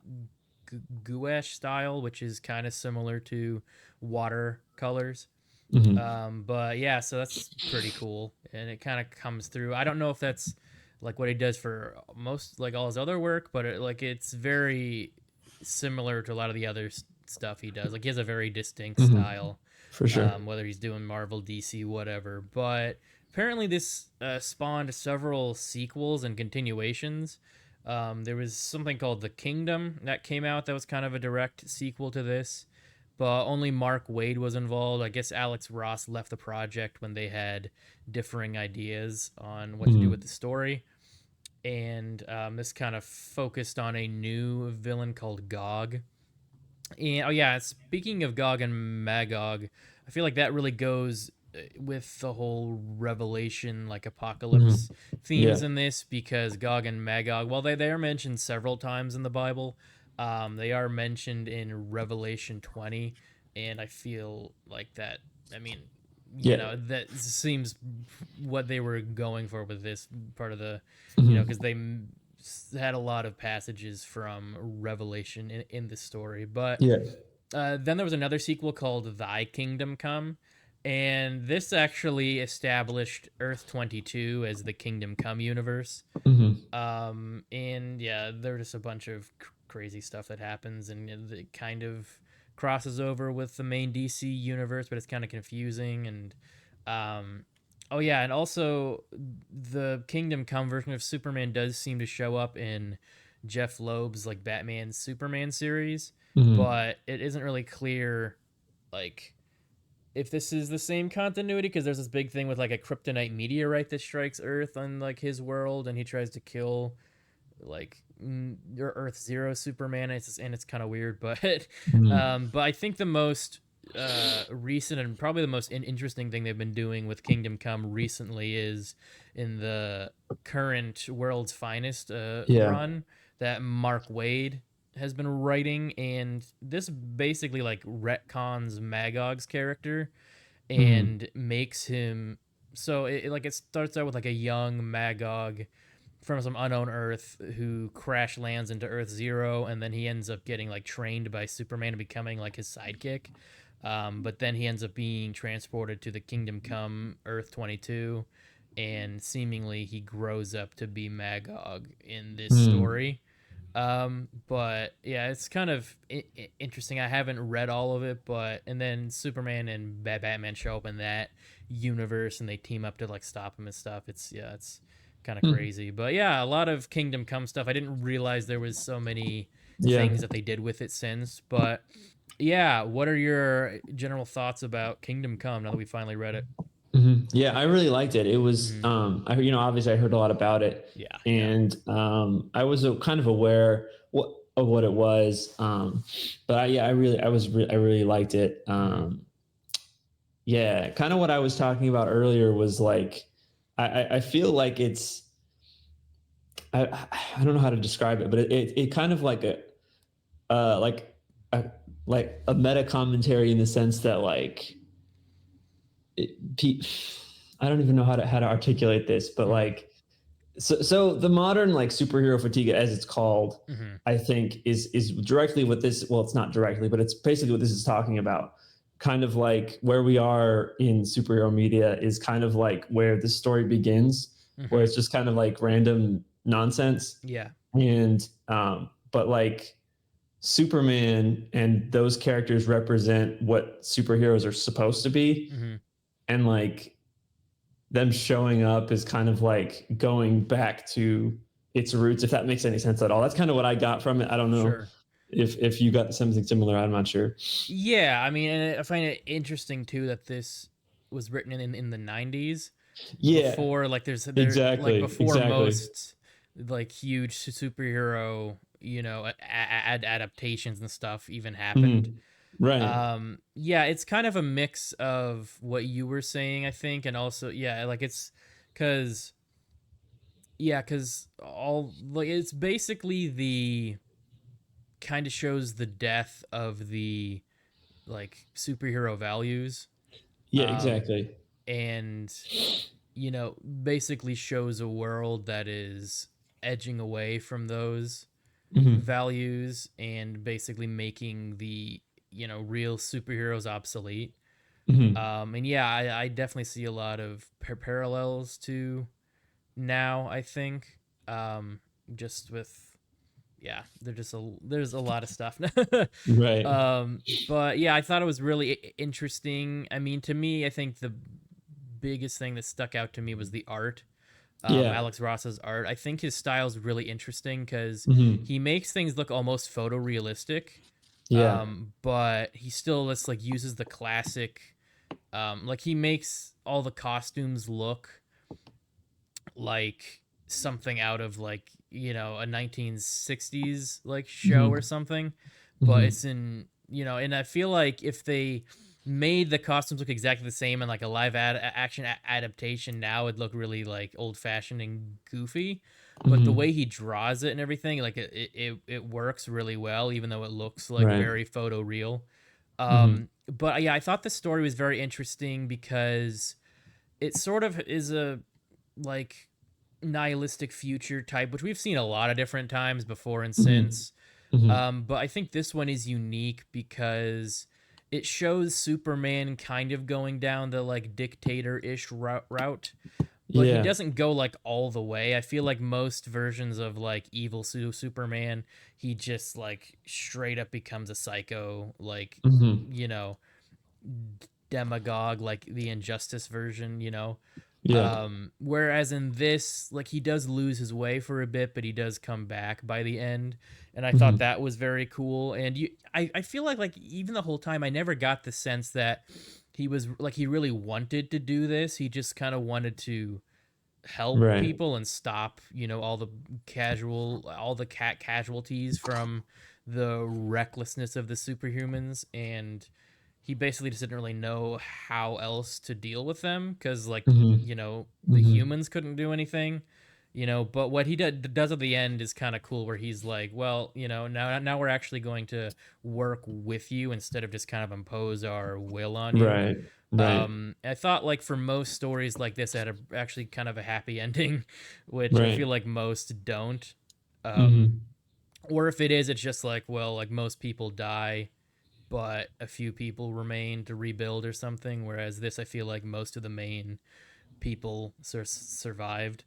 [SPEAKER 1] gouache style, which is kind of similar to watercolors.
[SPEAKER 2] Hmm.
[SPEAKER 1] But yeah, so that's pretty cool, and it kind of comes through. I don't know if that's like what he does for most like all his other work, but like it's very similar to a lot of the other stuff he does. Like he has a very distinct
[SPEAKER 2] Hmm.
[SPEAKER 1] style,
[SPEAKER 2] For sure.
[SPEAKER 1] whether he's doing Marvel, DC, whatever. But apparently, this spawned several sequels and continuations. There was something called The Kingdom that came out that was kind of a direct sequel to this, but only Mark Waid was involved. I guess Alex Ross left the project when they had differing ideas on what to do with
[SPEAKER 2] Hmm.
[SPEAKER 1] the story. And this kind of focused on a new villain called Gog. And oh yeah, speaking of Gog and Magog, I feel like that really goes with the whole Revelation like
[SPEAKER 2] Hmm.
[SPEAKER 1] apocalypse themes
[SPEAKER 2] Yeah.
[SPEAKER 1] in this because Gog and Magog, while they are mentioned several times in the Bible, they are mentioned in Revelation 20, and I feel like that. I mean,
[SPEAKER 2] Yeah.
[SPEAKER 1] that seems what they were going for with this part of the, because
[SPEAKER 2] Hmm.
[SPEAKER 1] they had a lot of passages from Revelation in the story. But
[SPEAKER 2] Yeah.
[SPEAKER 1] then there was another sequel called Thy Kingdom Come. And this actually established Earth 22 as the Kingdom Come universe.
[SPEAKER 2] Hmm.
[SPEAKER 1] And yeah, there's just a bunch of crazy stuff that happens, and it kind of crosses over with the main DC universe, but it's kind of confusing. And oh yeah, and also the Kingdom Come version of Superman does seem to show up in Jeff Loeb's like Batman Superman series,
[SPEAKER 2] Hmm.
[SPEAKER 1] but it isn't really clear like if this is the same continuity because there's this big thing with like a kryptonite meteorite that strikes Earth on like his world, and he tries to kill like your Earth Zero Superman. And it's kind of weird,
[SPEAKER 2] Hmm.
[SPEAKER 1] but I think the most recent and probably the most interesting thing they've been doing with Kingdom Come recently is in the current World's Finest
[SPEAKER 2] Yeah.
[SPEAKER 1] run that Mark Waid has been writing, and this basically like retcons Magog's character
[SPEAKER 2] Hmm.
[SPEAKER 1] and makes him so it starts out with like a young Magog from some unknown Earth who crash lands into Earth Zero, and then he ends up getting like trained by Superman and becoming like his sidekick. But then he ends up being transported to the Kingdom Come Earth 22, and seemingly he grows up to be Magog in this
[SPEAKER 2] Hmm.
[SPEAKER 1] story. But yeah, it's kind of interesting. I haven't read all of it, but and then Superman and Batman show up in that universe, and they team up to like stop him and stuff. It's kind of
[SPEAKER 2] Hmm.
[SPEAKER 1] crazy. But yeah, a lot of Kingdom Come stuff. I didn't realize there was so many
[SPEAKER 2] Yeah.
[SPEAKER 1] things that they did with it since. But yeah, what are your general thoughts about Kingdom Come now that we finally read it?
[SPEAKER 2] Hmm. Yeah, I really liked it. It was,
[SPEAKER 1] Mm,
[SPEAKER 2] obviously I heard a lot about it,
[SPEAKER 1] yeah, yeah.
[SPEAKER 2] and I was kind of aware of what it was. But I really liked it.
[SPEAKER 1] Mm,
[SPEAKER 2] Yeah, kind of what I was talking about earlier was like, I feel like I don't know how to describe it, but it kind of like uh, like a, like a meta commentary in the sense that like, it, I don't even know how to articulate this, but
[SPEAKER 1] mm,
[SPEAKER 2] like, so the modern like superhero fatigue, as it's called,
[SPEAKER 1] mm,
[SPEAKER 2] I think is directly what this. Well, it's not directly, but it's basically what this is talking about. kind of like where we are in superhero media is kind of like where the story begins, where
[SPEAKER 1] Mm-hmm.
[SPEAKER 2] it's just kind of like random nonsense.
[SPEAKER 1] Yeah.
[SPEAKER 2] And but like Superman and those characters represent what superheroes are supposed to be,
[SPEAKER 1] Mm-hmm.
[SPEAKER 2] and like them showing up is kind of like going back to its roots, if that makes any sense at all. That's kind of what I got from it. I don't know
[SPEAKER 1] Sure.
[SPEAKER 2] if you got something similar. I'm not sure.
[SPEAKER 1] Yeah, I mean, and I find it interesting too that this was written in the 90s
[SPEAKER 2] Yeah,
[SPEAKER 1] before like there like
[SPEAKER 2] exactly,
[SPEAKER 1] before
[SPEAKER 2] exactly.
[SPEAKER 1] most like huge superhero, adaptations and stuff even happened.
[SPEAKER 2] Mhm. Right.
[SPEAKER 1] Yeah, it's kind of a mix of what you were saying, I think, and also yeah, like it's cuz cuz all like it's basically the kind of shows the death of the like superhero values,
[SPEAKER 2] Yeah,
[SPEAKER 1] um
[SPEAKER 2] exactly.
[SPEAKER 1] and basically shows a world that is edging away from those
[SPEAKER 2] Mhm.
[SPEAKER 1] values and basically making the real superheroes obsolete.
[SPEAKER 2] Mhm.
[SPEAKER 1] And yeah, I definitely see a lot of parallels to now, I think. Just with there's a lot of stuff.
[SPEAKER 2] Right.
[SPEAKER 1] But yeah, I thought it was really interesting. I mean, to me, I think the biggest thing that stuck out to me was the art.
[SPEAKER 2] Yeah.
[SPEAKER 1] Alex Ross's art. I think his style is really interesting because
[SPEAKER 2] Mhm.
[SPEAKER 1] he makes things look almost photorealistic,
[SPEAKER 2] Yeah.
[SPEAKER 1] but he still just like uses the classic. Like he makes all the costumes look like something out of like a 1960s like show or
[SPEAKER 2] Mhm.
[SPEAKER 1] something, but
[SPEAKER 2] Mhm.
[SPEAKER 1] it's in and I feel like if they made the costumes look exactly the same in like a live action adaptation now, it'd look really like old fashioned and goofy. But the way
[SPEAKER 2] Mhm.
[SPEAKER 1] he draws it and everything, like it works really well, even though it looks like
[SPEAKER 2] Right.
[SPEAKER 1] very photo real.
[SPEAKER 2] Mhm.
[SPEAKER 1] But yeah, I thought the story was very interesting because it sort of is a like nihilistic future type, which we've seen a lot of different times before and
[SPEAKER 2] Mhm.
[SPEAKER 1] since.
[SPEAKER 2] Mhm.
[SPEAKER 1] But I think this one is unique because it shows Superman kind of going down the like dictator ish route, but he
[SPEAKER 2] Yeah.
[SPEAKER 1] doesn't go like all the way. I feel like most versions of like evil Superman, he just like straight up becomes a psycho, like,
[SPEAKER 2] Mhm.
[SPEAKER 1] you know, demagogue, like the Injustice version,
[SPEAKER 2] Yeah.
[SPEAKER 1] whereas in this, like he does lose his way for a bit, but he does come back by the end, and I thought
[SPEAKER 2] Mhm.
[SPEAKER 1] that was very cool. And I feel like even the whole time, I never got the sense that he was like he really wanted to do this. He just kind of wanted to help
[SPEAKER 2] Right.
[SPEAKER 1] people and stop, all the cat casualties from the recklessness of the superhumans, and he basically just didn't really know how else to deal with them because like
[SPEAKER 2] Mhm.
[SPEAKER 1] the
[SPEAKER 2] Mhm.
[SPEAKER 1] humans couldn't do anything, but what he does at the end is kind of cool where he's like, well, now we're actually going to work with you instead of just kind of impose our will on you.
[SPEAKER 2] Right. Right.
[SPEAKER 1] I thought like for most stories like this, it had actually kind of a happy ending, which I feel
[SPEAKER 2] Right.
[SPEAKER 1] like most don't. Um,
[SPEAKER 2] Mhm.
[SPEAKER 1] or if it is, it's just like, well, like most people die, but a few people remain to rebuild or something. Whereas this, I feel like most of the main people survived,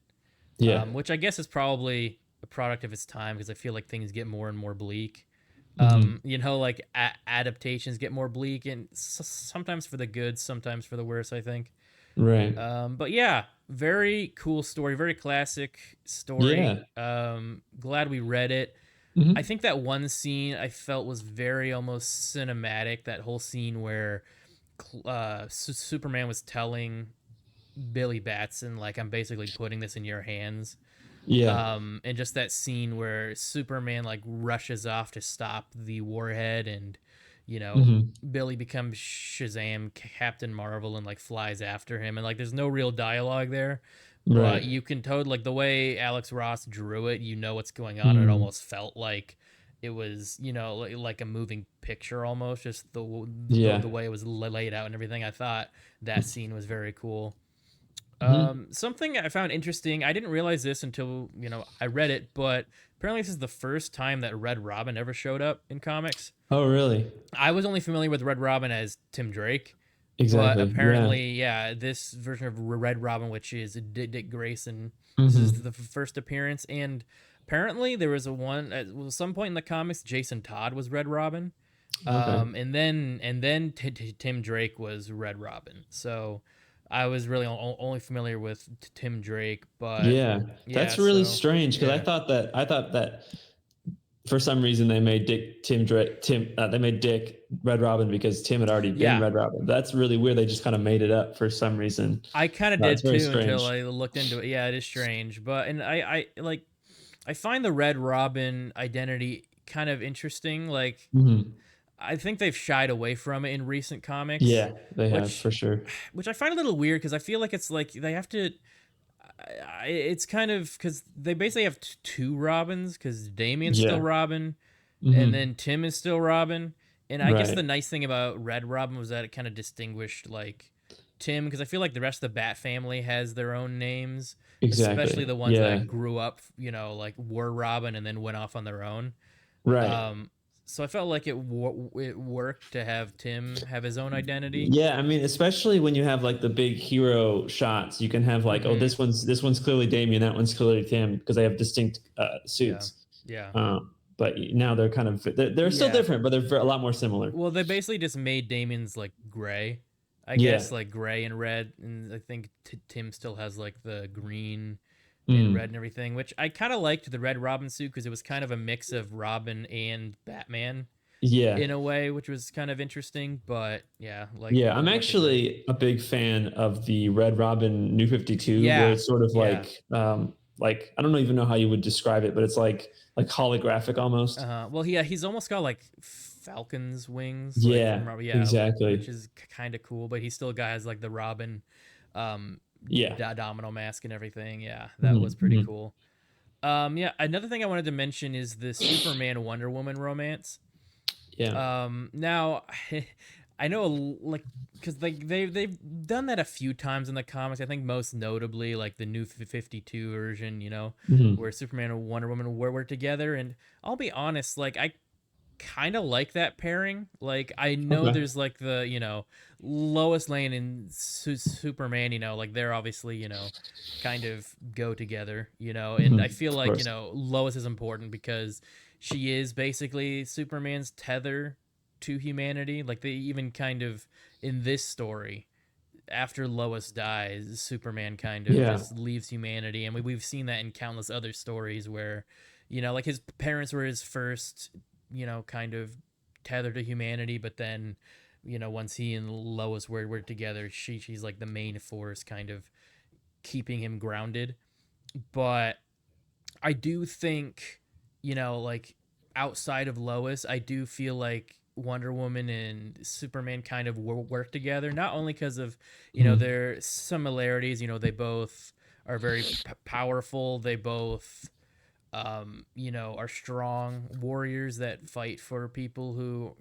[SPEAKER 2] Yeah.
[SPEAKER 1] which I guess is probably a product of its time because I feel like things get more and more bleak.
[SPEAKER 2] Mhm.
[SPEAKER 1] Like adaptations get more bleak, and sometimes for the good, sometimes for the worse, I think.
[SPEAKER 2] Right.
[SPEAKER 1] But yeah, very cool story, very classic story.
[SPEAKER 2] Yeah.
[SPEAKER 1] Glad we read it. I
[SPEAKER 2] Mhm.
[SPEAKER 1] think that one scene I felt was very almost cinematic. That whole scene where Superman was telling Billy Batson, like, I'm basically putting this in your hands.
[SPEAKER 2] Yeah.
[SPEAKER 1] And just that scene where Superman like rushes off to stop the warhead, and you know
[SPEAKER 2] Mhm.
[SPEAKER 1] Billy becomes Shazam, Captain Marvel, and like flies after him, and like there's no real dialogue there, but
[SPEAKER 2] Right.
[SPEAKER 1] you can totally like the way Alex Ross drew it, what's going on. It
[SPEAKER 2] Mm.
[SPEAKER 1] almost felt like it was like a moving picture almost, just the
[SPEAKER 2] Yeah.
[SPEAKER 1] way it was laid out and everything. I thought that scene was very cool.
[SPEAKER 2] Hmm.
[SPEAKER 1] Something I found interesting, I didn't realize this until, I read it, but apparently this is the first time that Red Robin ever showed up in comics.
[SPEAKER 2] Oh, really?
[SPEAKER 1] I was only familiar with Red Robin as Tim Drake, but
[SPEAKER 2] Exactly. Yeah.
[SPEAKER 1] apparently, yeah, this version of Red Robin, which is Dick Grayson, this is
[SPEAKER 2] Hmm.
[SPEAKER 1] the first appearance, and apparently there was at some point in the comics, Jason Todd was Red Robin,
[SPEAKER 2] Okay.
[SPEAKER 1] and then Tim Drake was Red Robin. So I was really only familiar with Tim Drake, but
[SPEAKER 2] Yeah,
[SPEAKER 1] yeah,
[SPEAKER 2] that's really
[SPEAKER 1] so
[SPEAKER 2] strange because
[SPEAKER 1] yeah,
[SPEAKER 2] I thought that for some reason they made they made Dick Red Robin because Tim had already been
[SPEAKER 1] yeah.
[SPEAKER 2] Red Robin. That's really weird. They just kind of made it up for some reason.
[SPEAKER 1] I kind of
[SPEAKER 2] That's
[SPEAKER 1] did
[SPEAKER 2] very
[SPEAKER 1] too until
[SPEAKER 2] strange.
[SPEAKER 1] I looked into it. Yeah, it is strange, but and I like I find the Red Robin identity kind of interesting. Like
[SPEAKER 2] Hmm.
[SPEAKER 1] I think they've shied away from it in recent comics,
[SPEAKER 2] Yeah, they have
[SPEAKER 1] which
[SPEAKER 2] for sure.
[SPEAKER 1] which I find a little weird because I feel like it's like they have to. It's kind of because they basically have two Robins because Damien's still
[SPEAKER 2] Yeah.
[SPEAKER 1] Robin, and
[SPEAKER 2] Hmm.
[SPEAKER 1] then Tim is still Robin. And I guess the
[SPEAKER 2] Right.
[SPEAKER 1] nice thing about Red Robin was that it kind of distinguished like Tim because I feel like the rest of the Bat family has their own names, especially
[SPEAKER 2] Exactly.
[SPEAKER 1] the ones
[SPEAKER 2] Yeah.
[SPEAKER 1] that grew up, like were Robin and then went off on their own.
[SPEAKER 2] Right.
[SPEAKER 1] Um, so I felt like it worked to have Tim have his own identity.
[SPEAKER 2] Yeah, I mean, especially when you have like the big hero shots, you can have like, oh,
[SPEAKER 1] Mm-hmm.
[SPEAKER 2] this one's clearly Damien, that one's clearly Tim because they have distinct
[SPEAKER 1] Yeah.
[SPEAKER 2] suits.
[SPEAKER 1] Yeah.
[SPEAKER 2] But now they're still
[SPEAKER 1] Yeah.
[SPEAKER 2] different, but they're a lot more similar.
[SPEAKER 1] Well, they basically just made Damien's like gray, I
[SPEAKER 2] Yeah.
[SPEAKER 1] guess, like gray and red, and I think Tim still has like the green and red
[SPEAKER 2] Mm.
[SPEAKER 1] and everything, which I kind of liked the Red Robin suit because it was kind of a mix of Robin and Batman
[SPEAKER 2] Yeah.
[SPEAKER 1] in a way, which was kind of interesting. But yeah,
[SPEAKER 2] Yeah. I'm
[SPEAKER 1] like I said,
[SPEAKER 2] actually a big fan of the Red Robin New 52, where
[SPEAKER 1] yeah,
[SPEAKER 2] it's sort of
[SPEAKER 1] yeah.
[SPEAKER 2] like I don't even know how you would describe it, but it's like holographic almost.
[SPEAKER 1] Well, yeah, he's almost got like Falcon's wings, like
[SPEAKER 2] Yeah,
[SPEAKER 1] from Robin, yeah, which
[SPEAKER 2] exactly.
[SPEAKER 1] is kind of cool. But he still has like the Robin, um,
[SPEAKER 2] Yeah.
[SPEAKER 1] domino mask and everything. Yeah, that was
[SPEAKER 2] Mhm,
[SPEAKER 1] pretty
[SPEAKER 2] mhm.
[SPEAKER 1] cool. Yeah, another thing I wanted to mention is the Superman Wonder Woman romance.
[SPEAKER 2] Yeah.
[SPEAKER 1] Now, I know like because they've done that a few times in the comics. I think most notably like the new 52 version, where
[SPEAKER 2] Mhm.
[SPEAKER 1] Superman and Wonder Woman were together. And I'll be honest, like I kind of like that pairing. Like I know
[SPEAKER 2] Okay.
[SPEAKER 1] there's like the Lois Lane and Superman. Like they're obviously kind of go together. And I
[SPEAKER 2] Mhm.
[SPEAKER 1] feel
[SPEAKER 2] Of
[SPEAKER 1] like
[SPEAKER 2] course.
[SPEAKER 1] Lois is important because she is basically Superman's tether to humanity. Like they even kind of in this story. After Lois dies, Superman kind of
[SPEAKER 2] Yeah.
[SPEAKER 1] just leaves humanity, and we've seen that in countless other stories where, like his parents were his first kind of tethered to humanity, but then, once he and Lois were together, she's like the main force, kind of keeping him grounded. But I do think, like outside of Lois, I do feel like Wonder Woman and Superman kind of work together, not only because of,
[SPEAKER 2] Mhm.
[SPEAKER 1] their similarities, they both are very powerful. They both, are strong warriors that fight for people who,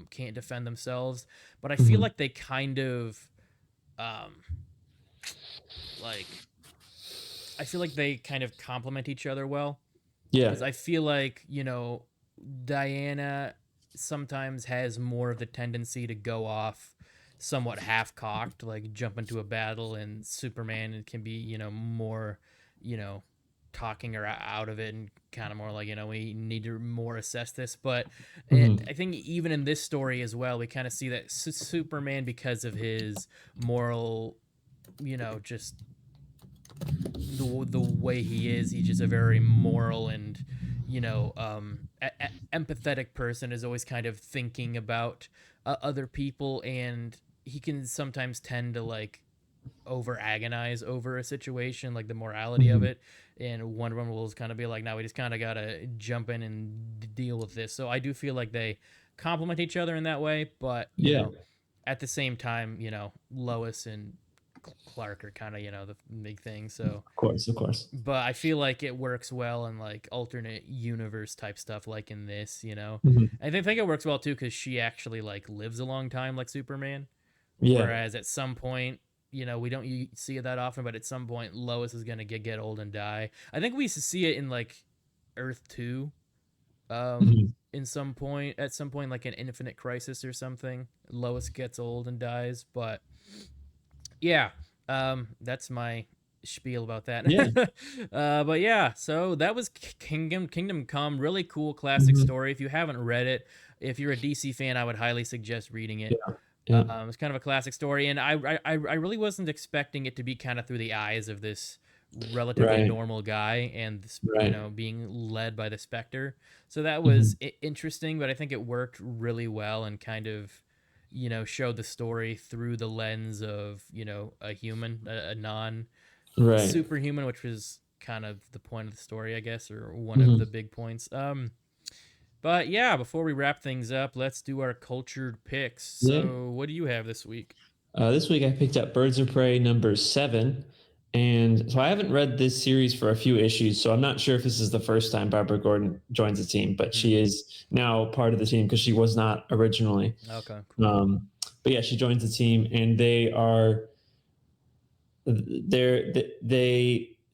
[SPEAKER 1] can't defend themselves. But I feel
[SPEAKER 2] Mhm.
[SPEAKER 1] like they kind of, um, like, I feel like they kind of complement each other well
[SPEAKER 2] Yeah.
[SPEAKER 1] because I feel like Diana sometimes has more of the tendency to go off somewhat half cocked, like jump into a battle, and Superman can be more you know talking her out of it and kind of more like we need to more assess this. But I
[SPEAKER 2] Mhm.
[SPEAKER 1] think even in this story as well, we kind of see that Superman, because of his moral, just the way he is. He's just a very moral and empathetic person. Is always kind of thinking about other people, and he can sometimes tend to like over agonize over a situation, like the morality of
[SPEAKER 2] Mhm.
[SPEAKER 1] it. And Wonder Woman will kind of be like, "Now we just kind of gotta jump in and deal with this." So I do feel like they complement each other in that way, but
[SPEAKER 2] Yeah.
[SPEAKER 1] at the same time, Lois and Clark are kind of the big thing. So,
[SPEAKER 2] Of course. Of course.
[SPEAKER 1] but I feel like it works well in like alternate universe type stuff, like in this.
[SPEAKER 2] Mhm.
[SPEAKER 1] I think it works well too because she actually like lives a long time, like Superman.
[SPEAKER 2] Yeah.
[SPEAKER 1] Whereas at some point, we don't see it that often, but at some point Lois is gonna get old and die. I think we see it in like Earth 2,
[SPEAKER 2] Mhm.
[SPEAKER 1] in some point at some point, like an Infinite Crisis or something. Lois gets old and dies, but yeah, that's my spiel about that.
[SPEAKER 2] Yeah.
[SPEAKER 1] But yeah, so that was Kingdom Come. Really cool classic
[SPEAKER 2] Mhm.
[SPEAKER 1] story. If you haven't read it, if you're a DC fan, I would highly suggest reading it.
[SPEAKER 2] Yeah. Yeah.
[SPEAKER 1] It's kind of a classic story, and I really wasn't expecting it to be kind of through the eyes of this relatively
[SPEAKER 2] Right.
[SPEAKER 1] normal guy, and this,
[SPEAKER 2] Right.
[SPEAKER 1] being led by the Spectre. So that was
[SPEAKER 2] Mhm.
[SPEAKER 1] interesting, but I think it worked really well and kind of showed the story through the lens of a human, a non
[SPEAKER 2] Right.
[SPEAKER 1] superhuman, which was kind of the point of the story, I guess, or one of the
[SPEAKER 2] Mhm.
[SPEAKER 1] big points. But yeah, before we wrap things up, let's do our cultured picks.
[SPEAKER 2] Yeah.
[SPEAKER 1] So, what do you have this week?
[SPEAKER 2] This week I picked up Birds of Prey number 7. And so I haven't read this series for a few issues, so I'm not sure if this is the first time Barbara Gordon joins the team, but
[SPEAKER 1] Hmm.
[SPEAKER 2] she is now part of the team because she was not originally.
[SPEAKER 1] Okay, cool.
[SPEAKER 2] Um, but yeah, she joins the team, and they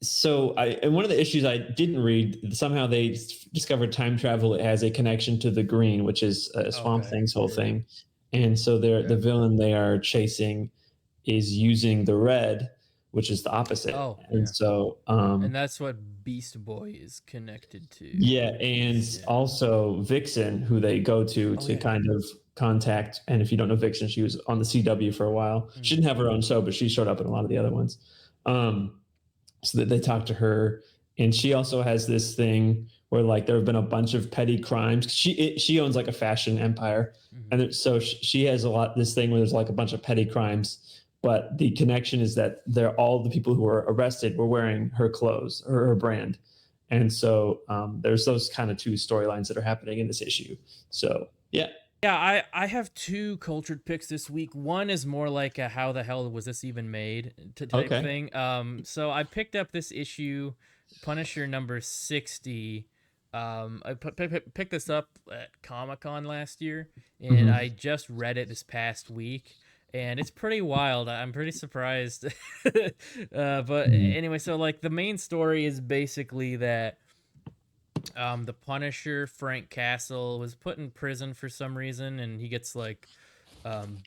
[SPEAKER 2] so I and one of the issues I didn't read, somehow they discovered time travel has a connection to the Green, which is Swamp
[SPEAKER 1] Okay,
[SPEAKER 2] Thing's whole
[SPEAKER 1] yeah,
[SPEAKER 2] thing. And so the
[SPEAKER 1] yeah.
[SPEAKER 2] villain they are chasing is using the red, which is the opposite.
[SPEAKER 1] Oh,
[SPEAKER 2] And
[SPEAKER 1] yeah.
[SPEAKER 2] so
[SPEAKER 1] And that's what Beast Boy is connected to.
[SPEAKER 2] yeah, and
[SPEAKER 1] Yeah.
[SPEAKER 2] also Vixen, who they go
[SPEAKER 1] Oh,
[SPEAKER 2] to
[SPEAKER 1] yeah.
[SPEAKER 2] kind of contact. And if you don't know Vixen, she was on the CW for a while. She
[SPEAKER 1] Mm,
[SPEAKER 2] didn't have her own show, but she showed up in a lot of the other ones. Um, so that they talk to her, and she also has this thing where like there have been a bunch of petty crimes. She owns like a fashion empire,
[SPEAKER 1] mm,
[SPEAKER 2] and so she has a lot this thing where there's like a bunch of petty crimes. But the connection is that they're all the people who were arrested were wearing her clothes or her brand, and so there's those kind of two storylines that are happening in this issue. So yeah,
[SPEAKER 1] yeah, I have two cultured picks this week. One is more like a how the hell was this even made type
[SPEAKER 2] okay.
[SPEAKER 1] thing. So I picked up this issue, Punisher number 60. I picked this up at Comic Con last year, and I
[SPEAKER 2] Mm-hmm.
[SPEAKER 1] just read it this past week, and it's pretty wild. I'm pretty surprised. But
[SPEAKER 2] Mm-hmm.
[SPEAKER 1] anyway, so like the main story is basically that the Punisher, Frank Castle, was put in prison for some reason, and he gets like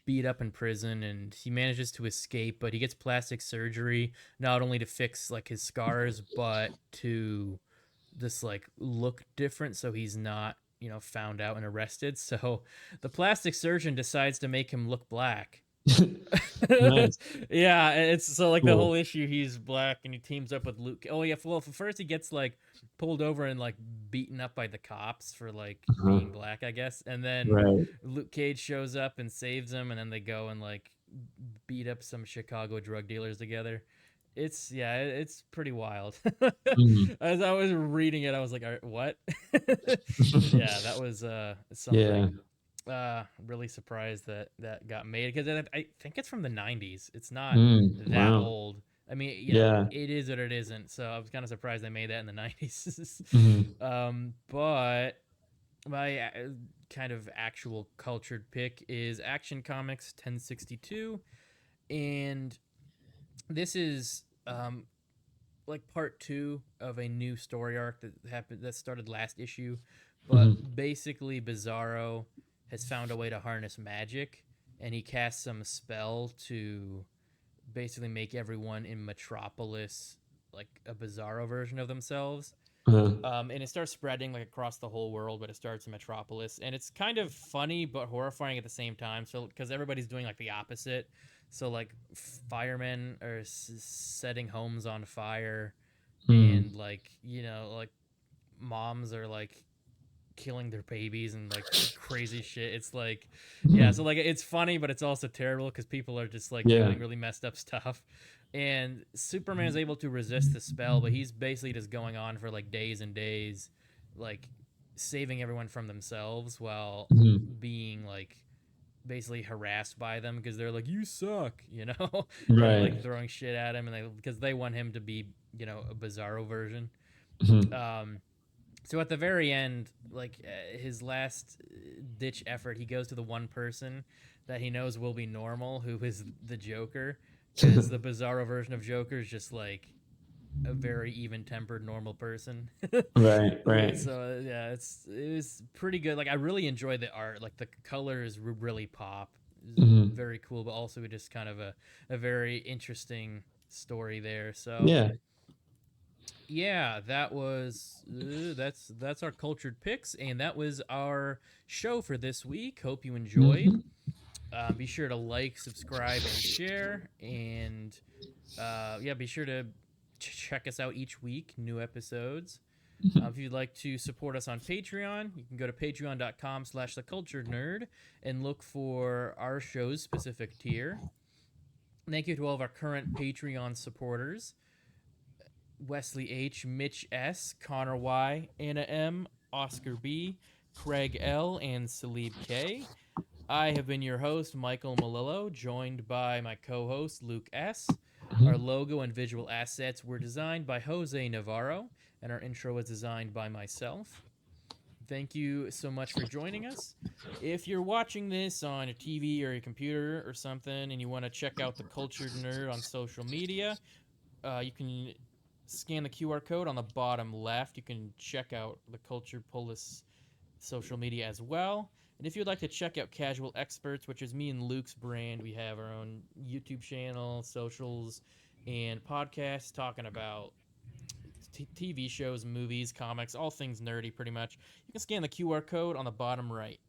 [SPEAKER 1] beat up in prison, and he manages to escape, but he gets plastic surgery not only to fix like his scars, but to just like look different, so he's not found out and arrested. So the plastic surgeon decides to make him look black.
[SPEAKER 2] Nice,
[SPEAKER 1] Yeah, it's so like the whole
[SPEAKER 2] cool.
[SPEAKER 1] issue, he's black and he teams up with Luke. Oh yeah, well first he gets like pulled over and like beaten up by the cops for like
[SPEAKER 2] Uh-huh.
[SPEAKER 1] being black, I guess. And then
[SPEAKER 2] Right.
[SPEAKER 1] Luke Cage shows up and saves him, and then they go and like beat up some Chicago drug dealers together. It's yeah, it's pretty wild.
[SPEAKER 2] Mhm.
[SPEAKER 1] As I was reading it, I was like, what? Yeah, that was
[SPEAKER 2] Yeah.
[SPEAKER 1] something. Really surprised that that got made, because I think it's from the 90s. It's not that
[SPEAKER 2] Wow.
[SPEAKER 1] old. I mean,
[SPEAKER 2] Yeah.
[SPEAKER 1] it is or it isn't. So I was kind of surprised they made that in the 90s.
[SPEAKER 2] Mhm.
[SPEAKER 1] But my kind of actual cultured pick is Action Comics 1062, and this is like part two of a new story arc that started last issue. But
[SPEAKER 2] Mhm.
[SPEAKER 1] basically, Bizarro has found a way to harness magic, and he casts some spell to basically make everyone in Metropolis like a Bizarro version of themselves.
[SPEAKER 2] Uh-huh.
[SPEAKER 1] And it starts spreading like across the whole world, but it starts in Metropolis, and it's kind of funny but horrifying at the same time. So because everybody's doing like the opposite, so like firemen are setting homes on fire, and
[SPEAKER 2] Mm.
[SPEAKER 1] like like moms are like killing their babies and like crazy shit. It's like, yeah, so
[SPEAKER 2] Mhm.
[SPEAKER 1] like it's funny, but it's also terrible because people are just like
[SPEAKER 2] Yeah.
[SPEAKER 1] doing really messed up stuff. And Superman's able to resist the spell, but he's basically just going on for like days and days, like saving everyone from themselves while
[SPEAKER 2] Mhm.
[SPEAKER 1] being like basically harassed by them because they're like, you suck, and like
[SPEAKER 2] Right.
[SPEAKER 1] throwing shit at him, and because they want him to be a Bizarro version.
[SPEAKER 2] Mhm.
[SPEAKER 1] um so at the very end, like his last ditch effort, he goes to the one person that he knows will be normal, who is the Joker, because the Bizarro version of Joker is just like a very even-tempered normal person.
[SPEAKER 2] Right, right.
[SPEAKER 1] So yeah, it was pretty good. Like I really enjoyed the art. Like the colors really pop.
[SPEAKER 2] Hmm.
[SPEAKER 1] Very cool, but also just kind of a very interesting story there. So
[SPEAKER 2] Yeah.
[SPEAKER 1] yeah, that was that's our cultured picks, and that was our show for this week. Hope you enjoyed.
[SPEAKER 2] Hmm.
[SPEAKER 1] Be sure to like, subscribe, and share, and yeah, be sure to check us out each week. New episodes. If you'd like to support us on Patreon, you can go to patreon.com/theculturednerd and look for our show's specific tier. Thank you to all of our current Patreon supporters: Wesley H, Mitch S, Connor Y, Anna M, Oscar B, Craig L, and Salib K. I have been your host, Michael Malillo, joined by my co host, Luke S. Our logo and visual assets were designed by Jose Navarro, and our intro was designed by myself. Thank you so much for joining us. If you're watching this on a TV or a computer or something and you want to check out the Cultured Nerd on social media, you can scan the QR code on the bottom left. You can check out the Cultured Polis social media as well. And if you'd like to check out Casual Experts, which is me and Luke's brand, we have our own YouTube channel, socials, and podcasts talking about TV shows, movies, comics, all things nerdy pretty much. You can scan the QR code on the bottom right.